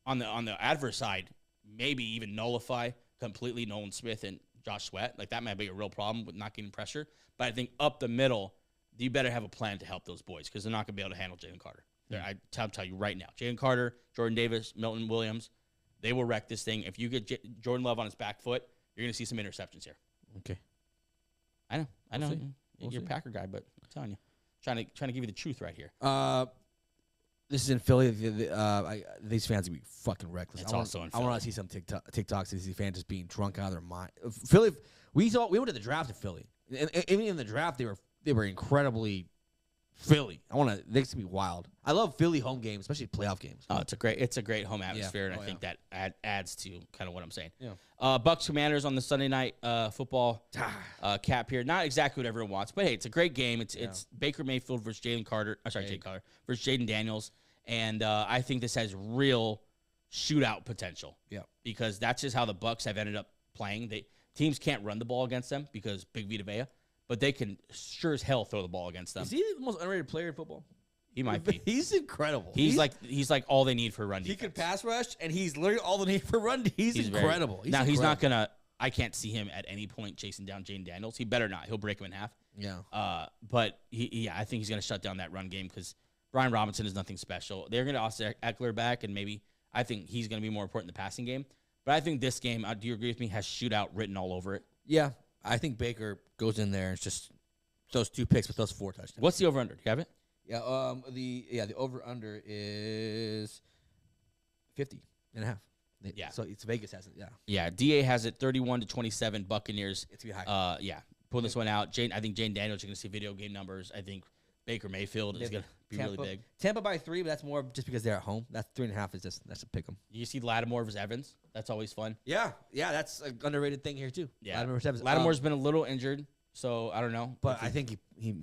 on the adverse side, maybe even nullify completely Nolan Smith and Josh Sweat. Like that might be a real problem with not getting pressure. But I think up the middle, you better have a plan to help those boys because they're not going to be able to handle Jalen Carter. I'll tell you right now, Jalen Carter, Jordan Davis, Milton Williams, they will wreck this thing. If you get Jordan Love on his back foot, you're going to see some interceptions here. Okay. I know. We'll You're see. a Packer guy, but I'm telling you, trying to give you the truth right here. This is in Philly. These fans will be fucking reckless. It's also in Philly. I want to see some TikToks of these fans just being drunk out of their mind. Philly, we went to the draft in Philly, and even in the draft they were incredibly Philly. They to be wild. I love Philly home games, especially playoff games. Oh, it's a great home atmosphere, and I think that adds to kind of what I'm saying. Yeah. Bucks Commanders on the Sunday night football cap here. Not exactly what everyone wants, but hey, it's a great game. It's Baker Mayfield versus Jalen Carter. Jalen Carter versus Jaden Daniels, and I think this has real shootout potential. Yeah, because that's just how the Bucks have ended up playing. Teams can't run the ball against them because Big Vita Vea. But they can sure as hell throw the ball against them. Is he the most underrated player in football? He might be. He's incredible. He's like all they need for run defense. He could pass rush, and he's literally all they need for run. He's incredible. He's not gonna. I can't see him at any point chasing down Jaden Daniels. He better not. He'll break him in half. Yeah. But I think he's gonna shut down that run game because Brian Robinson is nothing special. They're gonna also Eckler back, and maybe I think he's gonna be more important in the passing game. But I think this game, do you agree with me, has shootout written all over it? Yeah, I think Baker goes in there and just those 2 picks with those 4 touchdowns. What's the over/under? Do you have it? Yeah. The over/under is 50.5. Yeah. So it's Vegas has it. Yeah. Yeah. DA has it 31-27. Buccaneers. It's gonna be high. Yeah. Pulling this one out. I think Jane Daniels, you're gonna see video game numbers. I think Baker Mayfield is gonna be really big. Tampa by 3, but that's more just because they're at home. That's 3.5 that's a pick 'em. You see Lattimore versus Evans. That's always fun. Yeah. That's an underrated thing here too. Yeah. Lattimore versus Evans. Lattimore's been a little injured. So I don't know, but I think he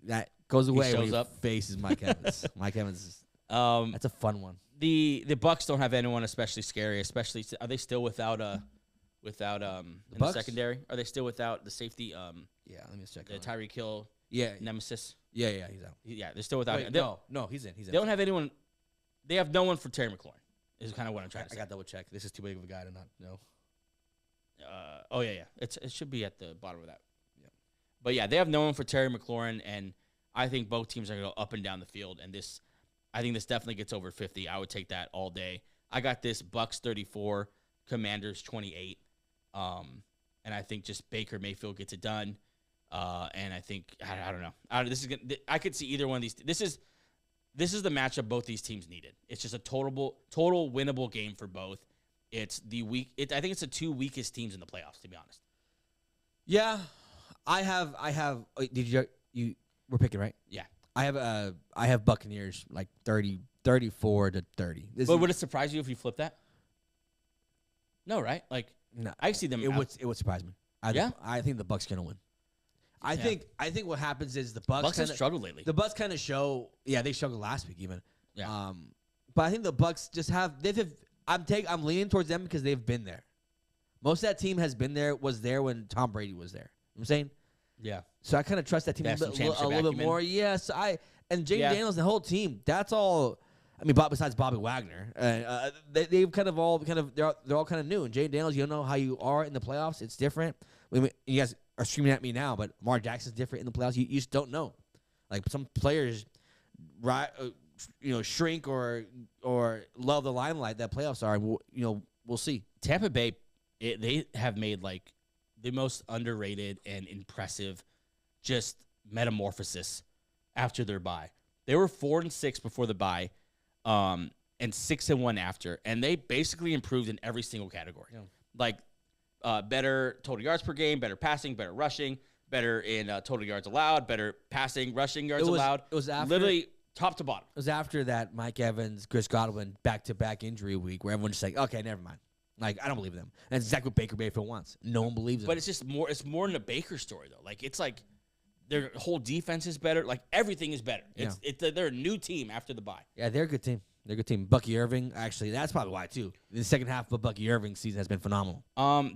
that goes away when he faces Mike Evans. Mike Evans is that's a fun one. The Bucks don't have anyone especially scary. Especially, are they still without in the secondary? Are they still without the safety? Yeah, let me check. The Tyreek Hill. Yeah, nemesis. Yeah, he's out. Yeah, they're still without. Wait, no, he's in. They don't have anyone. They have no one for Terry McLaurin. Is kind of what I'm trying to say. I got double check. This is too big of a guy to not know. Yeah. It should be at the bottom of that. But yeah, they have no one for Terry McLaurin, and I think both teams are going to go up and down the field. And I think this definitely gets over 50. I would take that all day. I got this Bucks 34, Commanders 28, and I think just Baker Mayfield gets it done. And I think I don't know. I could see either one of these. This is the matchup both these teams needed. It's just a total winnable game for both. It's I think it's the 2 weakest teams in the playoffs, to be honest. Yeah. I have. Did you? We're picking right. Yeah. I have Buccaneers like 34-30. But would it surprise you if you flip that? No, right? Like, no, I see them. It would surprise me. I think the Bucks gonna win. I think what happens is the Bucks have struggled lately. The Bucks kind of show. Yeah, they struggled last week even. Yeah. But I think the Bucks just have. I'm leaning towards them because they've been there. Most of that team was there when Tom Brady was there. You know what I'm saying? Yeah. So I kind of trust that team a little bit more. Yes, and Jaden Daniels, the whole team. That's all. I mean, besides Bobby Wagner, they've they're all kind of new. And Jaden Daniels, you don't know how you are in the playoffs. It's different. You guys are screaming at me now, but Lamar Jackson's different in the playoffs. You just don't know. Like some players, shrink or love the limelight that playoffs are. We'll see. Tampa Bay, they have made like the most underrated and impressive just metamorphosis after their bye. They were 4-6 before the bye, and 6-1 after, and they basically improved in every single category. Yeah. Like better total yards per game, better passing, better rushing, better in total yards allowed, better passing, rushing yards allowed. It was literally top to bottom. It was after that Mike Evans, Chris Godwin back-to-back injury week where everyone's just like, okay, never mind. Like, I don't believe them. That's exactly what Baker Mayfield wants. No one believes him. But it's just more. It's more than a Baker story, though. Like, it's like their whole defense is better. Like, everything is better. They're a new team after the bye. Yeah, they're a good team. They're a good team. Bucky Irving, actually, that's probably why, too. The second half of Bucky Irving's season has been phenomenal.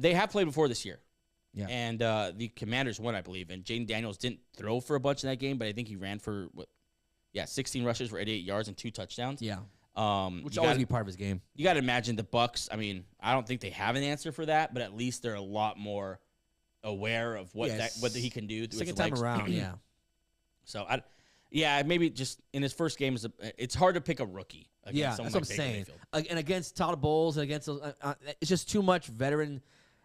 They have played before this year. Yeah. And the Commanders won, I believe. And Jaden Daniels didn't throw for a bunch in that game, but I think he ran for 16 rushes for 88 yards and 2 touchdowns. Yeah. Which You always gotta- be part of his game. You got to imagine the Bucs. I mean, I don't think they have an answer for that, but at least they're a lot more aware of what he can do. With his Second time legs. around, yeah. So maybe just in his first game, it's hard to pick a rookie. Yeah, someone that's what I'm like Baker saying. Mayfield. And against Todd Bowles and against it's just too much veteran.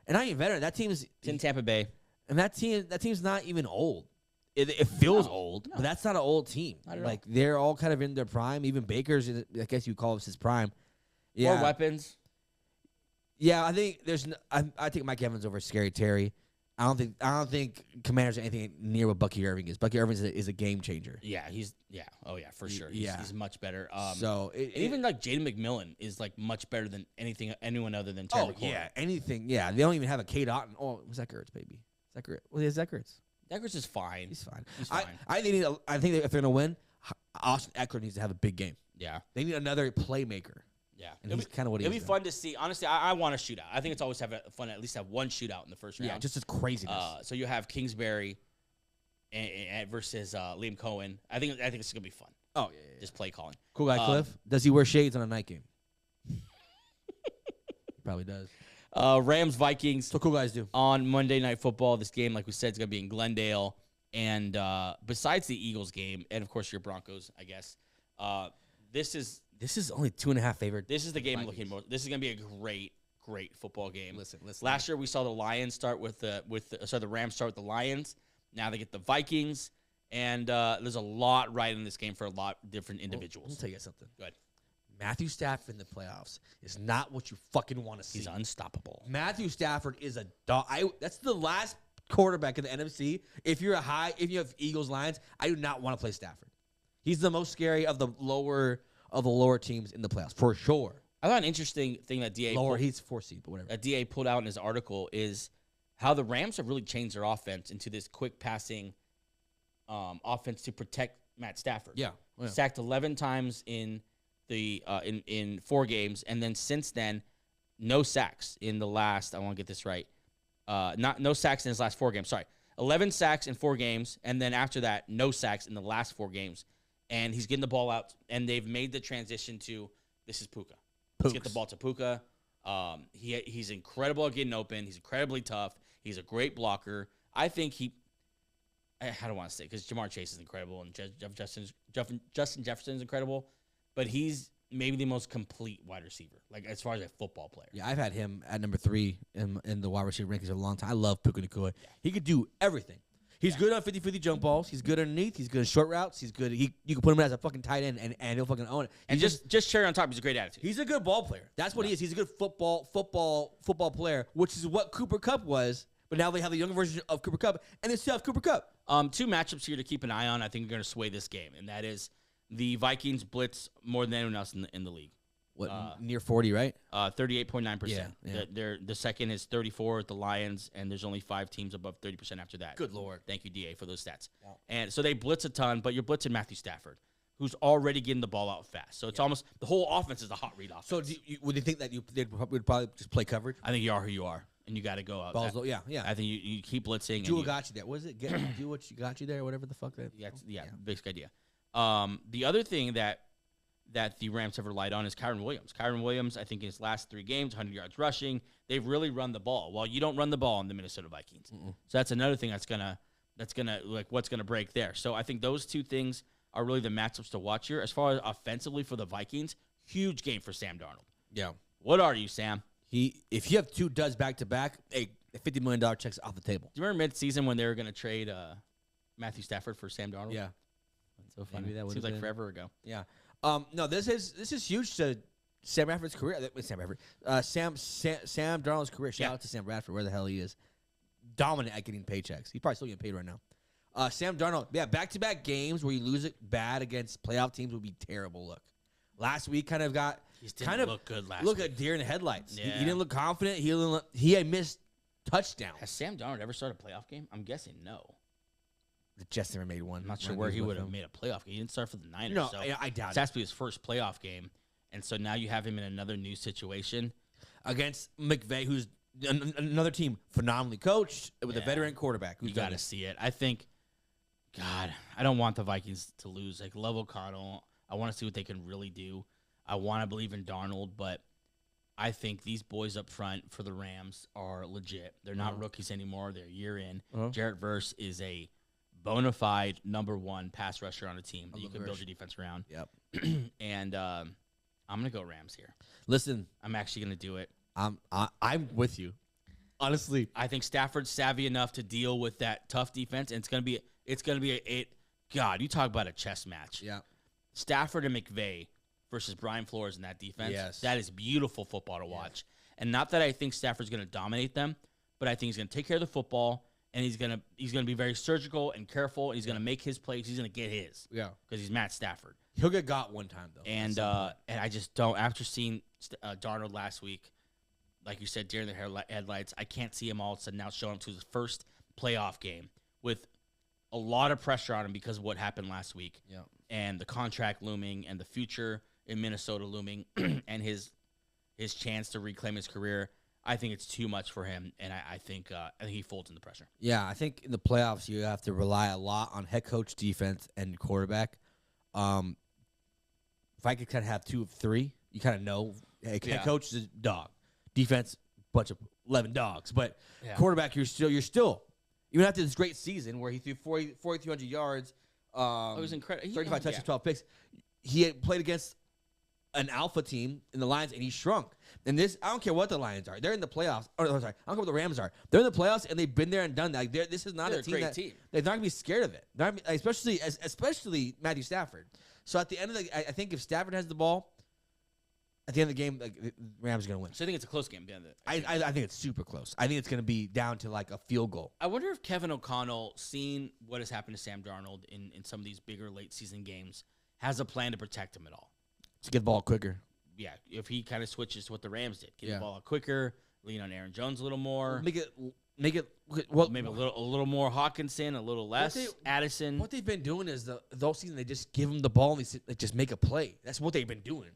And not even veteran. That team's It's in Tampa Bay. and that team's not even old. It feels old, but that's not an old team. Not at Like they're all kind of in their prime. Even Baker's, I guess you call this his prime. Yeah, More weapons. Yeah, I think I think Mike Evans over Scary Terry. I don't think Commanders are anything near what Bucky Irving is. Bucky Irving is a game changer. Yeah, for sure. He's much better. So even like Jaden McMillan is like much better than anyone other than Terry McLaurin. yeah, anything. Yeah, they don't even have a Kate Otten. Oh, Zach Ertz, baby. Zach Ertz. Well, yeah, Zach Ertz. Deckers is fine. He's fine. He's fine. I think that if they're gonna win, Austin Eckler needs to have a big game. Yeah. They need another playmaker. Yeah. And he's kind of what he is. It'll be fun to see. Honestly, I want a shootout. I think it's always fun to at least have one shootout in the first round. Yeah, just as craziness. So you have Kingsbury versus Liam Cohen. I think it's gonna be fun. Oh yeah. Just play calling. Cool guy Cliff. Does he wear shades on a night game? He probably does. Rams Vikings. So cool guys do. On Monday Night Football. This game, like we said, is going to be in Glendale. And besides the Eagles game, and of course your Broncos, I guess, this is only 2.5 favorite. This is the game I'm Vikings. looking more. This is going to be a great football game. Listen. Last year we saw the Lions start the Rams start with the Lions. Now they get the Vikings, and there's a lot right in this game for a lot of different individuals. Let me tell you something. Go ahead. Matthew Stafford in the playoffs is not what you fucking want to see. He's unstoppable. Matthew Stafford is a dog. That's the last quarterback in the NFC. If you have Eagles Lions, I do not want to play Stafford. He's the most scary of the lower teams in the playoffs for sure. I thought an interesting thing that he's 4 seed, but whatever. That DA pulled out in his article is how the Rams have really changed their offense into this quick passing offense to protect Matt Stafford. Yeah. Sacked 11 times in the in 4 games, and then since then, no sacks in the last. I want to get this right. No sacks in his last 4 games. Sorry, 11 sacks in 4 games, and then after that, no sacks in the last 4 games. And he's getting the ball out, and they've made the transition to this is Puka. Let's get the ball to Puka. He's incredible at getting open. He's incredibly tough. He's a great blocker. I think I don't want to say because Jamar Chase is incredible and Justin Jefferson is incredible, but he's maybe the most complete wide receiver, like as far as a football player. Yeah, I've had him at number 3 in the wide receiver rankings for a long time. I love Puka Nacua. Yeah. He could do everything. He's good on 50-50 jump balls. He's good underneath. He's good in short routes. He's good. You can put him as a fucking tight end and he'll fucking own it. And just cherry on top, he's a great attitude. He's a good ball player. That's what he is. He's a good football player, which is what Cooper Kupp was. But now they have the younger version of Cooper Kupp, and they still have Cooper Kupp. 2 matchups here to keep an eye on. I think are going to sway this game, and that is the Vikings blitz more than anyone else in the league. Near 40, right? 38.9%. Yeah. The second is 34 at the Lions, and there's only 5 teams above 30% after that. Good Lord. Thank you, DA, for those stats. Yeah. And so they blitz a ton, but you're blitzing Matthew Stafford, who's already getting the ball out fast. So it's almost the whole offense is a hot read offense. So would you think that they would probably just play coverage? I think you are who you are, and you got to go out. Balls low, yeah. I think you keep blitzing. Do what got you there. What is it? Do what you got you there, whatever the fuck that. Yeah, basic idea. The other thing that the Rams have relied on is Kyren Williams. Kyren Williams, I think in his last 3 games, 100 yards rushing. They've really run the ball. Well, you don't run the ball in the Minnesota Vikings. Mm-mm. So that's another thing that's gonna like what's gonna break there. So I think those 2 things are really the matchups to watch here. As far as offensively for the Vikings, huge game for Sam Darnold. Yeah. What are you, Sam? If you have 2 duds back to back, a $50 million check's off the table. Do you remember midseason when they were gonna trade Matthew Stafford for Sam Darnold? Yeah. That's so funny. Maybe that seems like forever ago. Yeah. No, this is huge to Sam Bradford's career. Sam Darnold's career. Shout out to Sam Bradford, where the hell he is. Dominant at getting paychecks. He's probably still getting paid right now. Sam Darnold, back-to-back games where you lose it bad against playoff teams would be terrible. Look, last week kind of look good last week. Look at deer in the headlights. Yeah. He didn't look confident. He had missed touchdowns. Has Sam Darnold ever started a playoff game? I'm guessing no. The Jets never made one. I'm not sure where he would have made a playoff game. He didn't start for the Niners. No, so I doubt it. It has to be his first playoff game. And so now you have him in another new situation. Against McVay, who's Another team phenomenally coached with a veteran quarterback. You got to see it. I think, God, I don't want the Vikings to lose. Like, love O'Connell. I want to see what they can really do. I want to believe in Darnold, but I think these boys up front for the Rams are legit. They're not rookies anymore. They're a year in. Jarrett Verse is a bona fide #1 pass rusher on a team that you can build your defense around. Yep. And I'm going to go Rams here. Listen, I'm actually going to do it. I'm with you. Honestly, I think Stafford's savvy enough to deal with that tough defense, and it's going to be God, you talk about a chess match. Yeah. Stafford and McVay versus Brian Flores in that defense. Yes. That is beautiful football to watch. And not that I think Stafford's going to dominate them, but I think he's going to take care of the football, and he's going to be very surgical and careful, and he's going to make his plays. He's going to get his. Yeah. Because he's Matt Stafford. He'll get got one time, though. And I just don't. After seeing Darnold last week, like you said, during the headlights, I can't see him all of a sudden now showing up to his first playoff game with a lot of pressure on him because of what happened last week. Yeah. And the contract looming and the future in Minnesota looming and his chance to reclaim his career. I think it's too much for him, and I think he folds in the pressure. Yeah, I think in the playoffs you have to rely a lot on head coach, defense, and quarterback. Vikings kind of have 2 of 3. You kind of know head coach is a dog, defense bunch of 11 dogs, but quarterback you're still even after this great season where he threw 4,300 yards. It was incredible. 35 touches, 12 picks. He had played against an alpha team in the Lions, and he shrunk. And this, I don't care what the Lions are. They're in the playoffs. Or, sorry, I don't care what the Rams are. They're in the playoffs, and they've been there and done that. Like, this is not a team great team. They're not going to be scared of it. Especially Matthew Stafford. So at the end of I think if Stafford has the ball, at the end of the game, the Rams are going to win. So I think it's a close game at the end of it. I think it's super close. I think it's going to be down to like a field goal. I wonder if Kevin O'Connell, seeing what has happened to Sam Darnold in some of these bigger late season games, has a plan to protect him at all. To get the ball quicker. Yeah, if he kind of switches to what the Rams did, get the ball out quicker, lean on Aaron Jones a little more, make it well, maybe a little more Hawkinson, a little less Addison. What they've been doing is the whole season they just give him the ball and they just make a play. That's what they've been doing.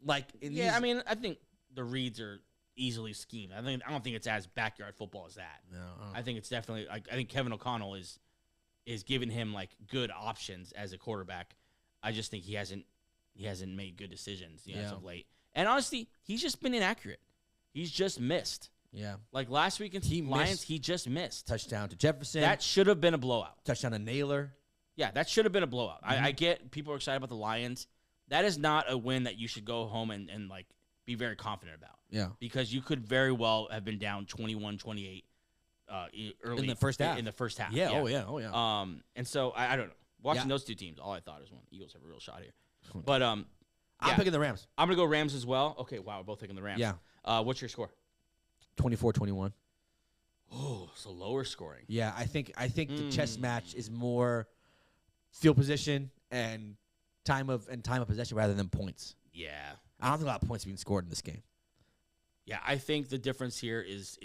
Like I mean, I think the reads are easily schemed. I don't think it's as backyard football as that. No, I think it's definitely I think Kevin O'Connell is giving him like good options as a quarterback. I just think he hasn't made good decisions, as of late. And honestly, he's just been inaccurate. He's just missed. Yeah. Like last week against the Lions, he just missed. Touchdown to Jefferson. That should have been a blowout. Touchdown to Naylor. Yeah, that should have been a blowout. Mm-hmm. I get people are excited about the Lions. That is not a win that you should go home and like be very confident about. Yeah. Because you could very well have been down 21-28 early in the first half. Yeah. Oh yeah. And so I don't know. Watching those two teams, all I thought is Eagles have a real shot here. But I'm picking the Rams. I'm gonna go Rams as well. Okay, wow, we're both picking the Rams. Yeah. What's your score? 24-21. Oh, so lower scoring. Yeah, I think the chess match is more field position and time of possession rather than points. Yeah. I don't think a lot of points being scored in this game. Yeah, I think the difference here is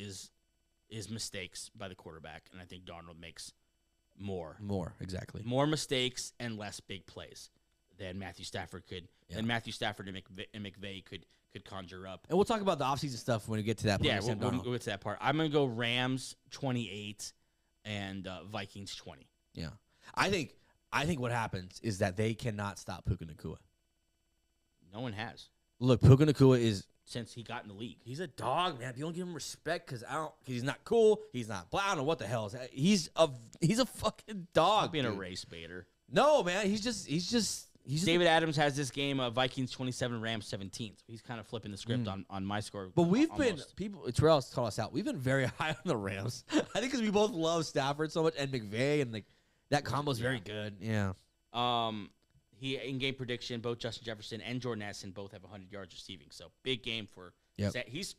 mistakes by the quarterback, and I think Darnold makes more. Exactly. More mistakes and less big plays than Matthew Stafford could. Yeah. Than Matthew Stafford and McVay could conjure up. And we'll talk about the offseason stuff when we get to that part. Yeah, we'll get to that part. I'm going to go Rams 28 and Vikings 20. Yeah. I think what happens is that they cannot stop Puka Nacua. No one has. Look, Puka Nacua is since he got in the league. He's a dog, man. If you don't give him respect cause he's not cool, he's not black. I don't know what the hell is. He's a fucking dog. Stop being a race baiter. No, man. He's just David Adams has this game Vikings 27, Rams 17. So he's kind of flipping the script on my score. But we've been Terrell's called us out. We've been very high on the Rams. I think because we both love Stafford so much and McVay and like that combo is very good. Yeah. He in-game prediction, both Justin Jefferson and Jordan Addison both have 100 yards receiving. So big game for he's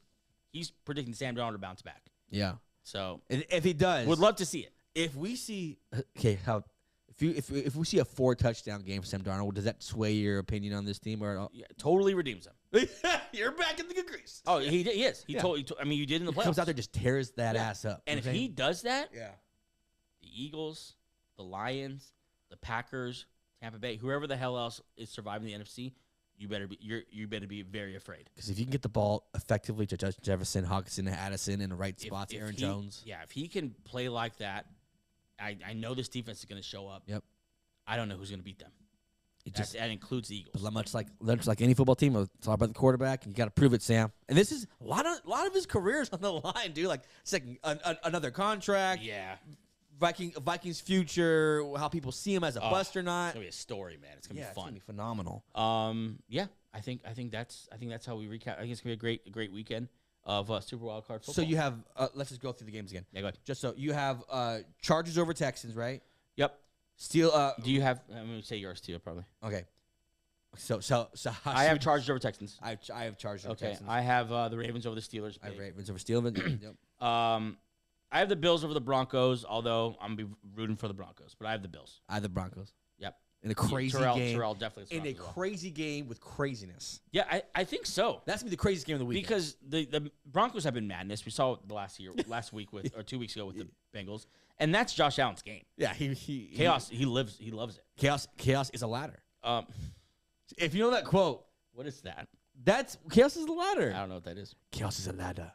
predicting Sam Darnold to bounce back. Yeah. So if he does, would love to see it. If we see if we see a 4 touchdown game for Sam Darnold, does that sway your opinion on this team or totally redeems him? You're back in the good grease. Oh, he is. He totally. I mean, you did in the playoffs. Comes out there, just tears that ass up. And if he does that, the Eagles, the Lions, the Packers, Tampa Bay, whoever the hell else is surviving the NFC, you better be very afraid. Because if you can get the ball effectively to Justin Jefferson, Hawkinson, Addison in the right spots, Aaron Jones. Yeah, if he can play like that, I know this defense is going to show up. Yep. I don't know who's going to beat them. That includes the Eagles. But much like any football team, it's all about the quarterback, and you got to prove it, Sam. And this is a lot of his career's on the line, dude. Like, it's like another contract. Yeah. Vikings future, how people see him as a bust or not. It's gonna be a story, man. It's gonna be fun. It's gonna be phenomenal. Yeah, I think that's how we recap. I think it's gonna be a great weekend of Super Wild Card football. So you have let's just go through the games again. Yeah, go ahead. Just so you have Chargers over Texans, right? Yep. Steel. Do you have? I'm gonna say yours too, probably. Okay. So I have Chargers over Texans. I have Chargers over Texans. I have the Ravens over the Steelers. I have Ravens over Steelers. Yep. I have the Bills over the Broncos, although I'm gonna be rooting for the Broncos, but I have the Bills. I have the Broncos. Yep. In a crazy game. Terrell definitely. In a crazy game with craziness. Yeah, I think so. That's gonna be the craziest game of the week. Because the Broncos have been madness. We saw it last week or 2 weeks ago with the Bengals, and that's Josh Allen's game. Yeah, he chaos. He loves it. Chaos is a ladder. If you know that quote, what is that? That's chaos is a ladder. I don't know what that is. Chaos is a ladder.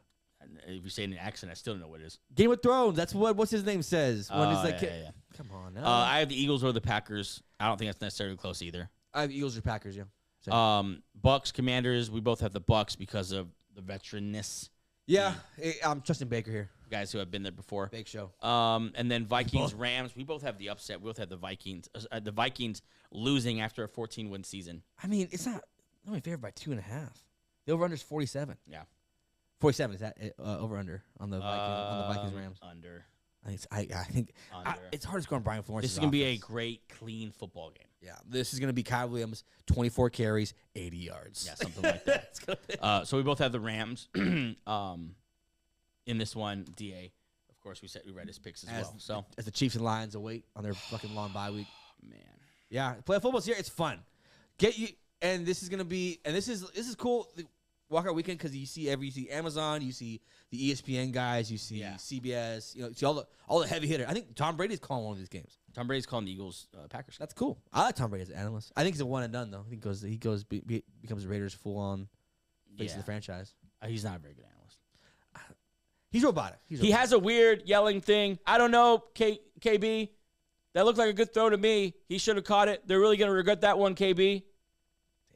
If you say it in an accent, I still don't know what it is. Game of Thrones. That's what's his name says. When he's like, yeah. Come on. No. I have the Eagles over the Packers. I don't think that's necessarily close either. I have Eagles or Packers. Yeah. Same. Bucks, Commanders. We both have the Bucks because of the veteranness. Yeah, I'm trusting Baker here. Guys who have been there before. Big show. And then Vikings, Rams. We both have the upset. We both have the Vikings. The Vikings losing after a 14-win season. I mean, it's not only favored by 2.5. The over/under is 47. Yeah. 47 is that over under on the Vikings Rams? Under. I think it's hard to score on Brian Flores. This is gonna be a great, clean football game. Yeah, this is gonna be Kyle Williams, 24 carries, 80 yards. Yeah, something like that. So we both have the Rams. In this one, Da, of course, we read his picks as well. So as the Chiefs and Lions await on their fucking long bye week, man. Yeah, play football's here. It's fun. And this is gonna be, and this is cool. Walkout weekend because you see Amazon, you see the ESPN guys, you see CBS, you see all the heavy hitter. I think Tom Brady's calling one of these games. Tom Brady's calling the Eagles Packers. That's cool. I like Tom Brady as an analyst. I think he's a one and done though. He becomes the Raiders full on face of the franchise. He's not a very good analyst. He's robotic. He has a weird yelling thing. I don't know, KB. That looked like a good throw to me. He should have caught it. They're really gonna regret that one, KB.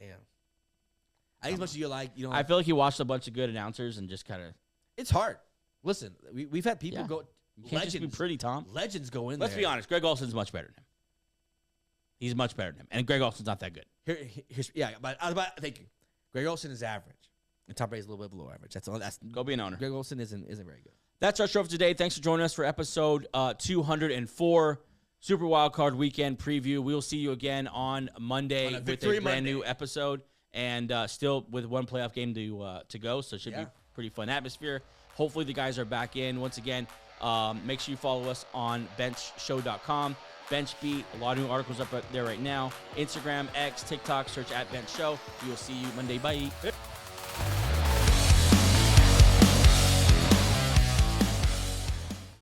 Damn. I think as much as you like, I feel like he watched a bunch of good announcers and just kind of. It's hard. Listen, we've had people go. You can't just be pretty, Tom. Legends go in. Let's be honest. Greg Olson's much better than him. He's much better than him, and Greg Olson's not that good. But thank you. Greg Olson is average, and Tom Brady's a little bit below average. That's all. Go be an owner. Greg Olson isn't very good. That's our show for today. Thanks for joining us for episode 204, Super Wild Card Weekend preview. We'll see you again on Monday with a brand new episode. And still with one playoff game to go, so it should be pretty fun atmosphere. Hopefully the guys are back in. Once again, make sure you follow us on benchshow.com. Bench Beat, a lot of new articles up there right now. Instagram, X, TikTok, search @benchshow. We will see you Monday. Bye.